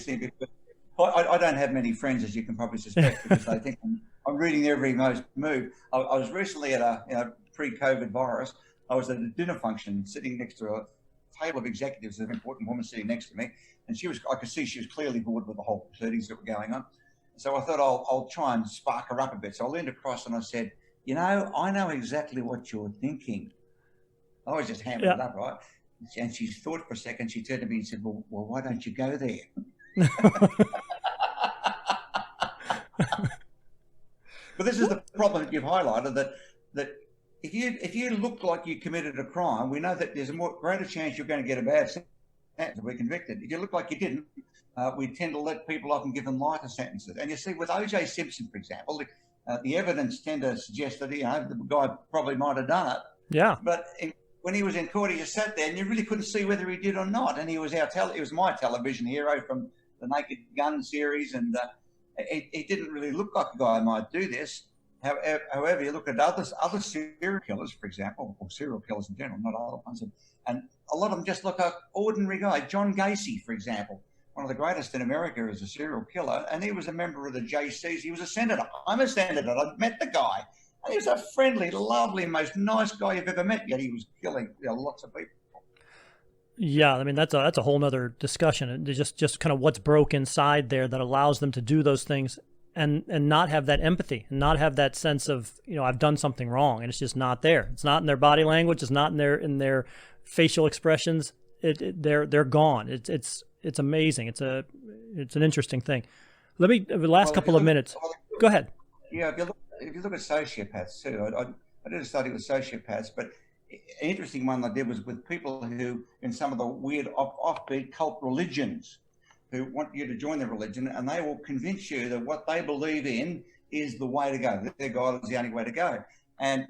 I don't have many friends, as you can probably suspect, because I think I'm reading every move. I was recently at a pre-COVID virus. I was at a dinner function, sitting next to a table of executives, an important woman sitting next to me, and I could see she was clearly bored with the whole proceedings that were going on. So I thought I'll try and spark her up a bit. So I leaned across and I said, you know, I know exactly what you're thinking. I was just hammering it up, right? And she thought for a second. She turned to me and said, well, why don't you go there? But this is the problem that you've highlighted, that if you look like you committed a crime, we know that there's a greater chance you're going to get a bad sentence if we're convicted. If you look like you didn't, we tend to let people off and give them lighter sentences. And you see, with O.J. Simpson, for example, the evidence tend to suggest that the guy probably might have done it. Yeah. But when he was in court, he just sat there, and you really couldn't see whether he did or not. And he was he was my television hero from the Naked Gun series, and he didn't really look like a guy who might do this. However, you look at other serial killers, for example, or serial killers in general, not other ones, and a lot of them just look like ordinary guy. John Gacy, for example, one of the greatest in America as a serial killer, and he was a member of the JCs. He was a senator. I'm a senator. I met the guy. And he was a friendly, lovely, most nice guy you've ever met, yet he was killing lots of people. Yeah, I mean, that's a whole nother discussion. Just kind of what's broke inside there that allows them to do those things and not have that empathy, and not have that sense of, I've done something wrong, and it's just not there. It's not in their body language. It's not in their facial expressions. They're gone. It's amazing. It's an interesting thing. Let me, the last couple of minutes. Go ahead. Yeah, if you look at sociopaths too, I did a study with sociopaths, but an interesting one I did was with people who, in some of the weird offbeat cult religions, who want you to join their religion, and they will convince you that what they believe in is the way to go. Their God is the only way to go. And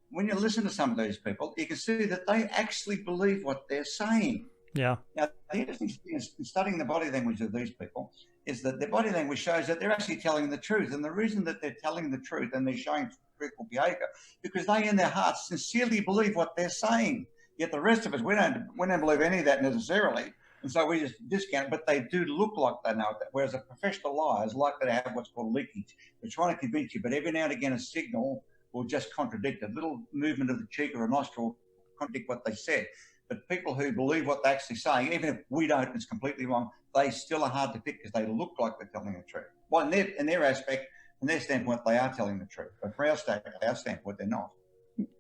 when you listen to some of these people, you can see that they actually believe what they're saying. Yeah. Now, the interesting thing is, in studying the body language of these people, is that their body language shows that they're actually telling the truth. And the reason that they're telling the truth and they're showing truthful behavior, because they in their hearts sincerely believe what they're saying. Yet the rest of us, we don't believe any of that necessarily. And so we just discount, but they do look like they know that. Whereas a professional liar is likely to have what's called leakage. They're trying to convince you, but every now and again a signal will just contradict. A little movement of the cheek or a nostril will contradict what they said. But people who believe what they're actually saying, even if we don't, it's completely wrong, they still are hard to pick because they look like they're telling the truth. Well, in their aspect, from their standpoint, they are telling the truth. But from our standpoint, they're not.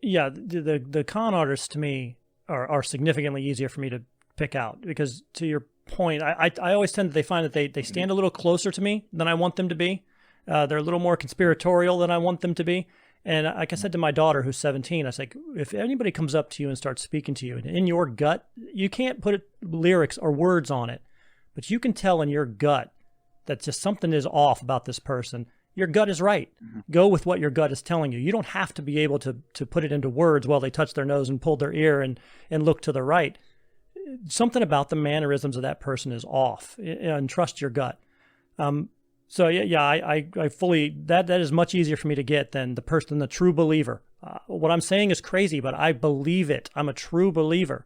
Yeah, the con artists, to me, are significantly easier for me to pick out, because to your point, I always tend to find that they stand a little closer to me than I want them to be. They're a little more conspiratorial than I want them to be. And like I said to my daughter, who's 17, I was like, if anybody comes up to you and starts speaking to you, and in your gut, you can't put lyrics or words on it, but you can tell in your gut that just something is off about this person. Your gut is right. Mm-hmm. Go with what your gut is telling you. You don't have to be able to put it into words while they touch their nose and pull their ear and look to the right. something about the mannerisms of that person is off, and trust your gut. So I fully, that is much easier for me to get than the true believer. What I'm saying is crazy, but I believe it. I'm a true believer.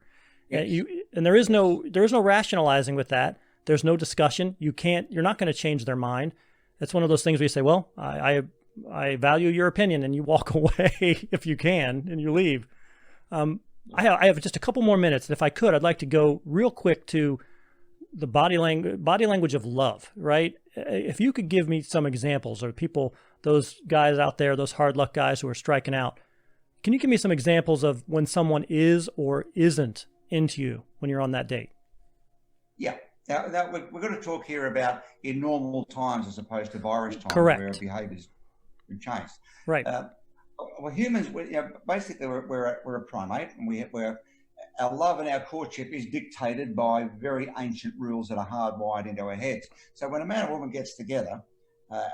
Yes. And there is no rationalizing with that. There's no discussion. You're not going to change their mind. It's one of those things where you say, well, I value your opinion, and you walk away if you can, and you leave. I have just a couple more minutes, and if I could, I'd like to go real quick to the body language of love, right? If you could give me some examples, or people, those guys out there, those hard luck guys who are striking out, can you give me some examples of when someone is or isn't into you when you're on that date? Yeah. Now we're going to talk here about in normal times as opposed to virus times. Correct. Where behaviours have changed. Right. Well, humans, basically we're a primate, and our love and our courtship is dictated by very ancient rules that are hardwired into our heads. So when a man and woman gets together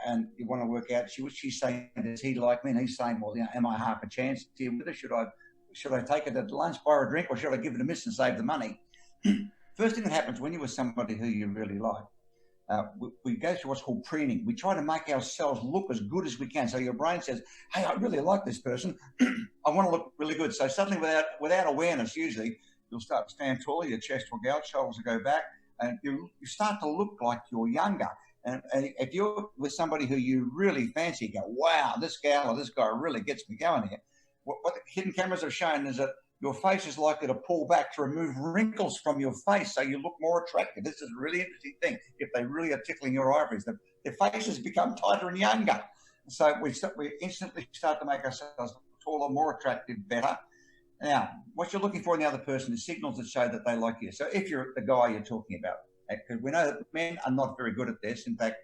and you want to work out, she's saying, does he like me? And he's saying, well, am I half a chance to with her? Should I take her to lunch, buy her a drink, or should I give it a miss and save the money? First thing that happens when you're with somebody who you really like, we go through what's called preening. We try to make ourselves look as good as we can. So your brain says, hey, I really like this person. I want to look really good. So suddenly without awareness, usually you'll start to stand taller, your chest will go out, shoulders will go back, and you start to look like you're younger. And if you're with somebody who you really fancy, you go, wow, this gal or this guy really gets me going here. What the hidden cameras have shown is that your face is likely to pull back to remove wrinkles from your face so you look more attractive. This is a really interesting thing. If they really are tickling your ivories, their faces become tighter and younger. So we instantly start to make ourselves taller, more attractive, better. Now, what you're looking for in the other person is signals that show that they like you. So if you're the guy you're talking about, because we know that men are not very good at this. In fact,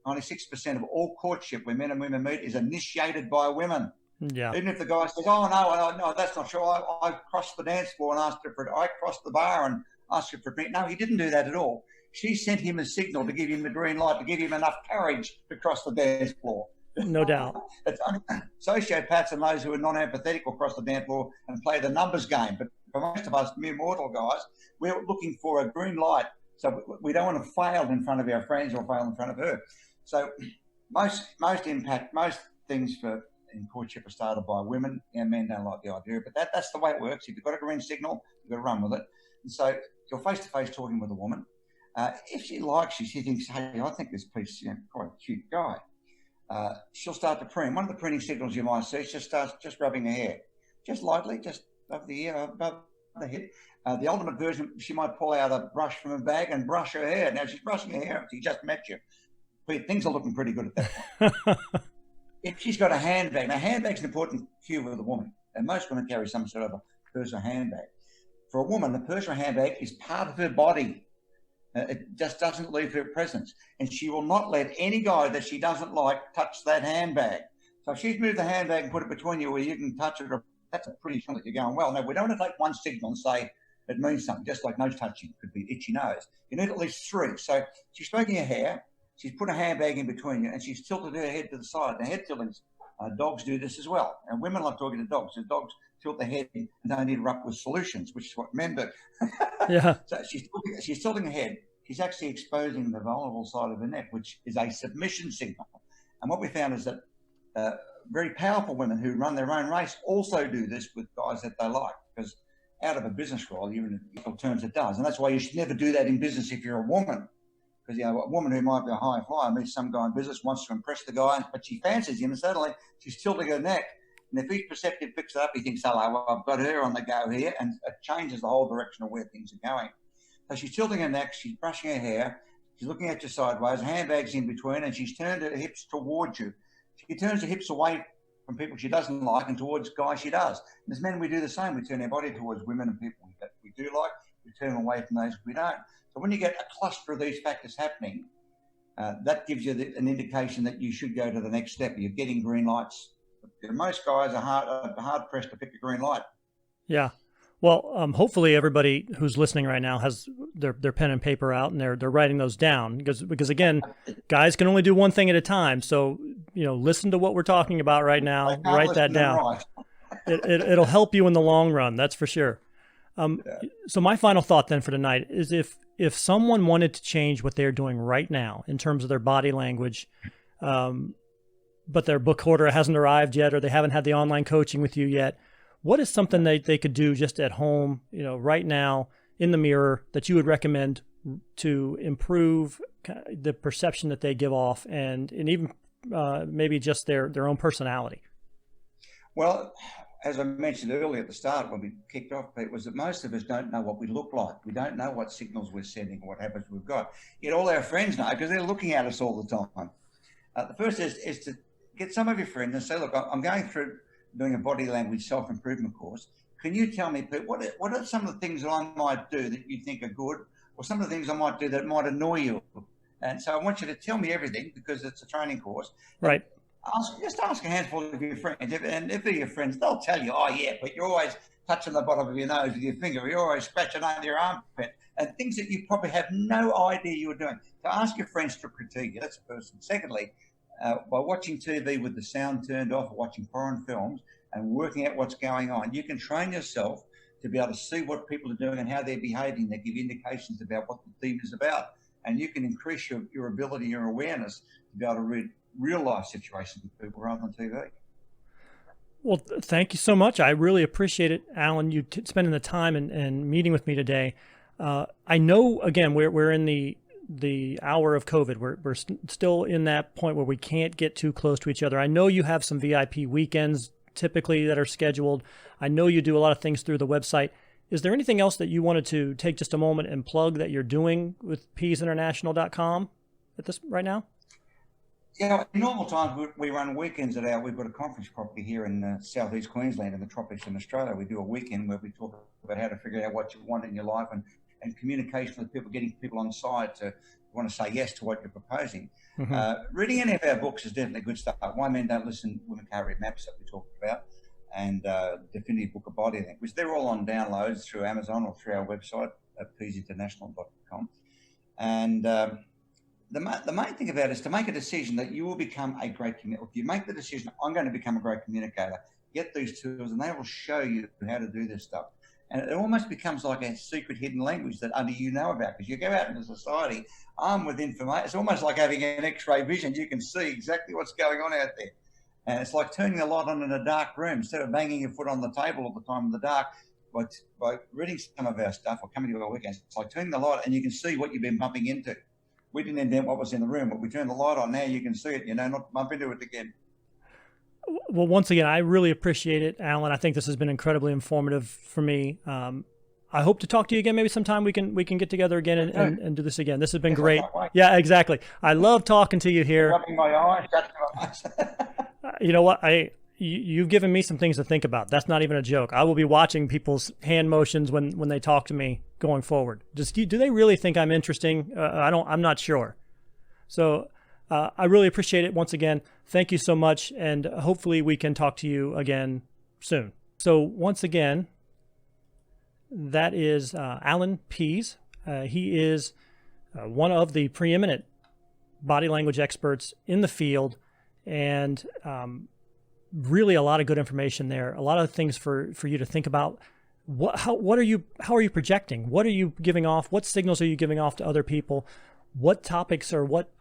96% of all courtship when men and women meet is initiated by women. Yeah. Even if the guy says, oh, no, that's not true. I crossed the dance floor and asked her for it. I crossed the bar and asked her for a drink. No, he didn't do that at all. She sent him a signal to give him the green light, to give him enough courage to cross the dance floor. No doubt. It's only sociopaths and those who are non-empathetic will cross the dance floor and play the numbers game. But for most of us mere mortal guys, we're looking for a green light. So we don't want to fail in front of our friends or fail in front of her. So most things in courtship are started by women, and men don't like the idea, but that's the way it works. If you've got a green signal, you've got to run with it. And so you're face-to-face talking with a woman. If she likes you, she thinks, hey, I think this piece is quite a cute guy. She'll start to preen. One of the preening signals you might see, she starts just rubbing her hair, just lightly, just above the ear, above the head. The ultimate version, she might pull out a brush from her bag and brush her hair. Now she's brushing her hair. She just met you. But things are looking pretty good at that point. If she's got a handbag, now handbag's an important cue with a woman, and most women carry some sort of a purse or handbag. For a woman, the purse or handbag is part of her body. It just doesn't leave her presence, and she will not let any guy that she doesn't like touch that handbag. So if she's moved the handbag and put it between you where you can touch it, that's a pretty sign that you're going well. Now, we don't want to take one signal and say it means something, just like nose touching could be itchy nose. You need at least three. So she's stroking her hair. She's put a handbag in between you, and she's tilted her head to the side. Now, head tilting, dogs do this as well. And women like talking to dogs. And dogs tilt their head and don't interrupt with solutions, which is what men do. Yeah. So she's tilting her head. She's actually exposing the vulnerable side of her neck, which is a submission signal. And what we found is that very powerful women who run their own race also do this with guys that they like, because out of a business role, you're in equal terms, it does. And that's why you should never do that in business if you're a woman. Because, a woman who might be a high flyer meets some guy in business, wants to impress the guy, but she fancies him, and suddenly she's tilting her neck. And if he's perceptive, picks it up, he thinks, hello, well, I've got her on the go here, and it changes the whole direction of where things are going. So she's tilting her neck, she's brushing her hair, she's looking at you sideways, her handbag's in between, and she's turned her hips towards you. She turns her hips away from people she doesn't like and towards guys she does. And as men, we do the same. We turn our body towards women and people that we do like. We turn them away from those we don't. So when you get a cluster of these factors happening, that gives you an indication that you should go to the next step. You're getting green lights. Most guys are hard pressed to pick a green light. Yeah. Well, hopefully everybody who's listening right now has their pen and paper out, and they're writing those down, because again, guys can only do one thing at a time. So, listen to what we're talking about right now. Write that down. It'll help you in the long run. That's for sure. So my final thought then for tonight is if someone wanted to change what they're doing right now in terms of their body language, but their book order hasn't arrived yet, or they haven't had the online coaching with you yet, what is something that they could do just at home, right now in the mirror that you would recommend to improve the perception that they give off and even maybe just their own personality? Well, as I mentioned earlier at the start when we kicked off, Pete, was that most of us don't know what we look like. We don't know what signals we're sending or what habits we've got. Yet all our friends know because they're looking at us all the time. The first is to get some of your friends and say, look, I'm going through doing a body language self-improvement course. Can you tell me, Pete, what are some of the things that I might do that you think are good, or some of the things I might do that might annoy you? And so I want you to tell me everything because it's a training course. Right. Just ask a handful of your friends, and if they're your friends, they'll tell you, oh yeah, but you're always touching the bottom of your nose with your finger, you're always scratching under your armpit, and things that you probably have no idea you're doing. So ask your friends to critique you. That's the first thing. Secondly, by watching TV with the sound turned off, watching foreign films, and working out what's going on, you can train yourself to be able to see what people are doing and how they're behaving. They give indications about what the theme is about, and you can increase your ability, your awareness to be able to read real life situations with people rather than TV. Well, thank you so much. I really appreciate it, Allan, you spending the time and meeting with me today. I know, again, we're in the hour of COVID. We're still in that point where we can't get too close to each other. I know you have some VIP weekends typically that are scheduled. I know you do a lot of things through the website. Is there anything else that you wanted to take just a moment and plug that you're doing with peaseinternational.com at this right now? Yeah, in normal times, we run weekends we've got a conference property here in southeast Queensland in the tropics in Australia. We do a weekend where we talk about how to figure out what you want in your life and communication with people, getting people on side to want to say yes to what you're proposing. Mm-hmm. Reading any of our books is definitely a good start. Why Men Don't Listen, Women Can't Read Maps that we talked about, and Definitive Book of Body Language. They're all on downloads through Amazon or through our website at peaseinternational.com. And the main thing about it is to make a decision that you will become a great communicator. If you make the decision, I'm going to become a great communicator, get these tools and they will show you how to do this stuff. And it almost becomes like a secret hidden language that only you know about, because you go out into society armed with information. It's almost like having an X-ray vision. You can see exactly what's going on out there. And it's like turning the light on in a dark room. Instead of banging your foot on the table all the time in the dark, by reading some of our stuff or coming to our weekends, it's like turning the light and you can see what you've been bumping into. We didn't invent what was in the room, but we turned the light on. Now you can see it, not bump into it again. Well, once again, I really appreciate it, Allan. I think this has been incredibly informative for me. I hope to talk to you again. Maybe sometime we can get together again and do this again. This has been great. Yeah, exactly. I love talking to you here. Rubbing my eyes, you know what? You've given me some things to think about. That's not even a joke. I will be watching people's hand motions when they talk to me going forward. Do they really think I'm interesting? I'm not sure. So I really appreciate it. Once again, thank you so much. And hopefully we can talk to you again soon. So once again, that is Allan Pease. He is one of the preeminent body language experts in the field, and really a lot of good information there. A lot of things for you to think about. How are you projecting? What are you giving off? What signals are you giving off to other people? What topics or what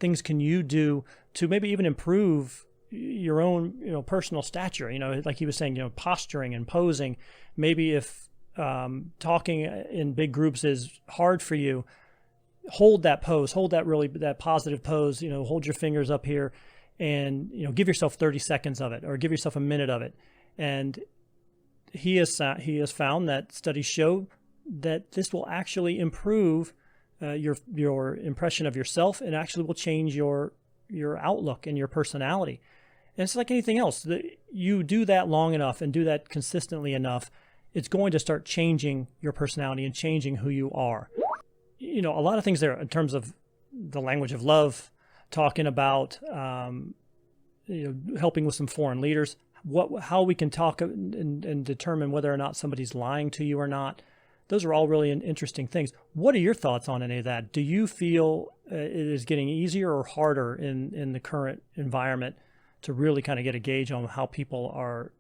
things can you do to maybe even improve your own, personal stature? Like he was saying, posturing and posing. Maybe if talking in big groups is hard for you, hold that pose, hold that positive pose. Hold your fingers up here, and give yourself 30 seconds of it, or give yourself a minute of it. And he has found that studies show that this will actually improve your impression of yourself, and actually will change your outlook and your personality. And it's like anything else. You do that long enough and do that consistently enough, it's going to start changing your personality and changing who you are. A lot of things there in terms of the language of love, talking about helping with some foreign leaders, how we can talk and determine whether or not somebody's lying to you or not. Those are all really interesting things. What are your thoughts on any of that? Do you feel it is getting easier or harder in the current environment to really kind of get a gauge on how people are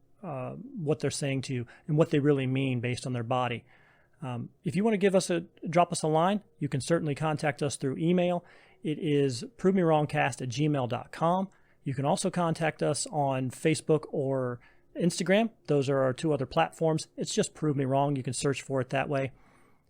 what they're saying to you and what they really mean based on their body. If you want to drop us a line, you can certainly contact us through email. It is provemerongcast@gmail.com. You can also contact us on Facebook or Instagram. Those are our two other platforms. It's just Prove Me Wrong. You can search for it that way.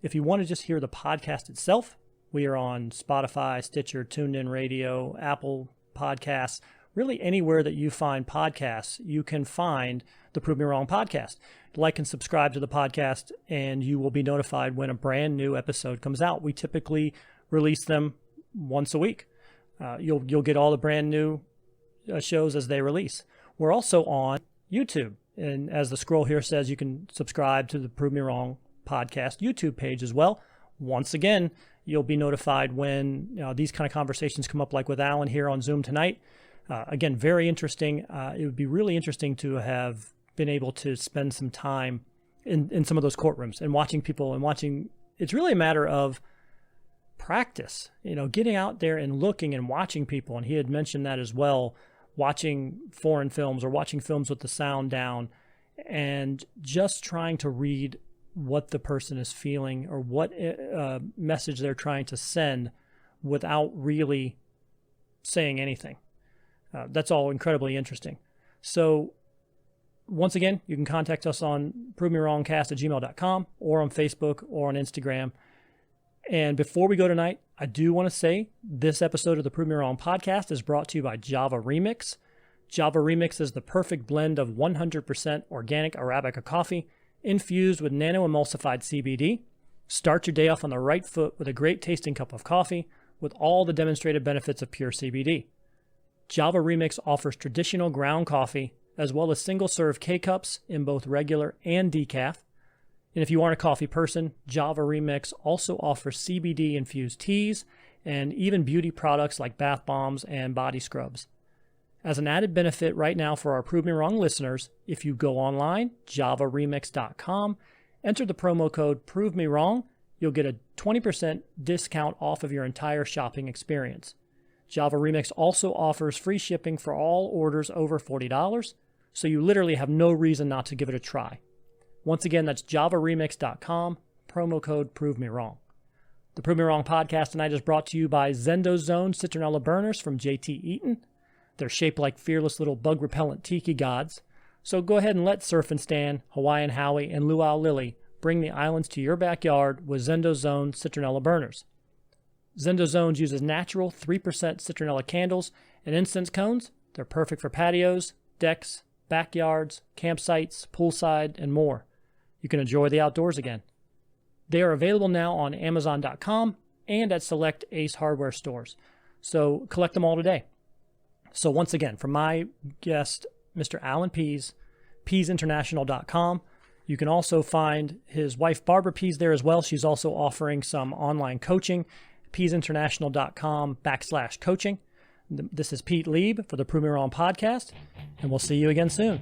If you want to just hear the podcast itself, we are on Spotify, Stitcher, Tunein Radio, Apple Podcasts. Really anywhere that you find podcasts, you can find the Prove Me Wrong podcast. Like and subscribe to the podcast, and you will be notified when a brand new episode comes out. We typically release them once a week. You'll get all the brand new shows as they release. We're also on YouTube, and as the scroll here says, you can subscribe to the Prove Me Wrong podcast YouTube page as well. Once again, you'll be notified when these kind of conversations come up, like with Allan here on Zoom tonight. Again, very interesting. It would be really interesting to have been able to spend some time in some of those courtrooms and watching people it's really a matter of practice, getting out there and looking and watching people. And he had mentioned that as well, watching foreign films or watching films with the sound down and just trying to read what the person is feeling or what message they're trying to send without really saying anything. That's all incredibly interesting. So once again, you can contact us on provemerongcast@gmail.com or on Facebook or on Instagram. And before we go tonight, I do want to say this episode of the Prove Me Wrong podcast is brought to you by Java Remix. Java Remix is the perfect blend of 100% organic Arabica coffee infused with nano-emulsified CBD. Start your day off on the right foot with a great tasting cup of coffee with all the demonstrated benefits of pure CBD. Java Remix offers traditional ground coffee as well as single-serve K-Cups in both regular and decaf. And if you aren't a coffee person, Java Remix also offers CBD-infused teas and even beauty products like bath bombs and body scrubs. As an added benefit right now for our Prove Me Wrong listeners, if you go online, javaremix.com, enter the promo code Prove Me Wrong, you'll get a 20% discount off of your entire shopping experience. Java Remix also offers free shipping for all orders over $40, so you literally have no reason not to give it a try. Once again, that's javaremix.com, promo code Prove Me Wrong. The Prove Me Wrong podcast tonight is brought to you by ZendoZones citronella burners from JT Eaton. They're shaped like fearless little bug-repellent tiki gods. So go ahead and let Surf and Stan, Hawaiian Howie, and Luau Lily bring the islands to your backyard with ZendoZones citronella burners. ZendoZones uses natural 3% citronella candles and incense cones. They're perfect for patios, decks, backyards, campsites, poolside, and more. You can enjoy the outdoors again. They are available now on Amazon.com and at select Ace Hardware stores. So collect them all today. So once again, from my guest, Mr. Allan Pease, PeaseInternational.com. You can also find his wife, Barbara Pease, there as well. She's also offering some online coaching, PeaseInternational.com/coaching. This is Pete Lieb for the Prove Me Wrong podcast, and we'll see you again soon.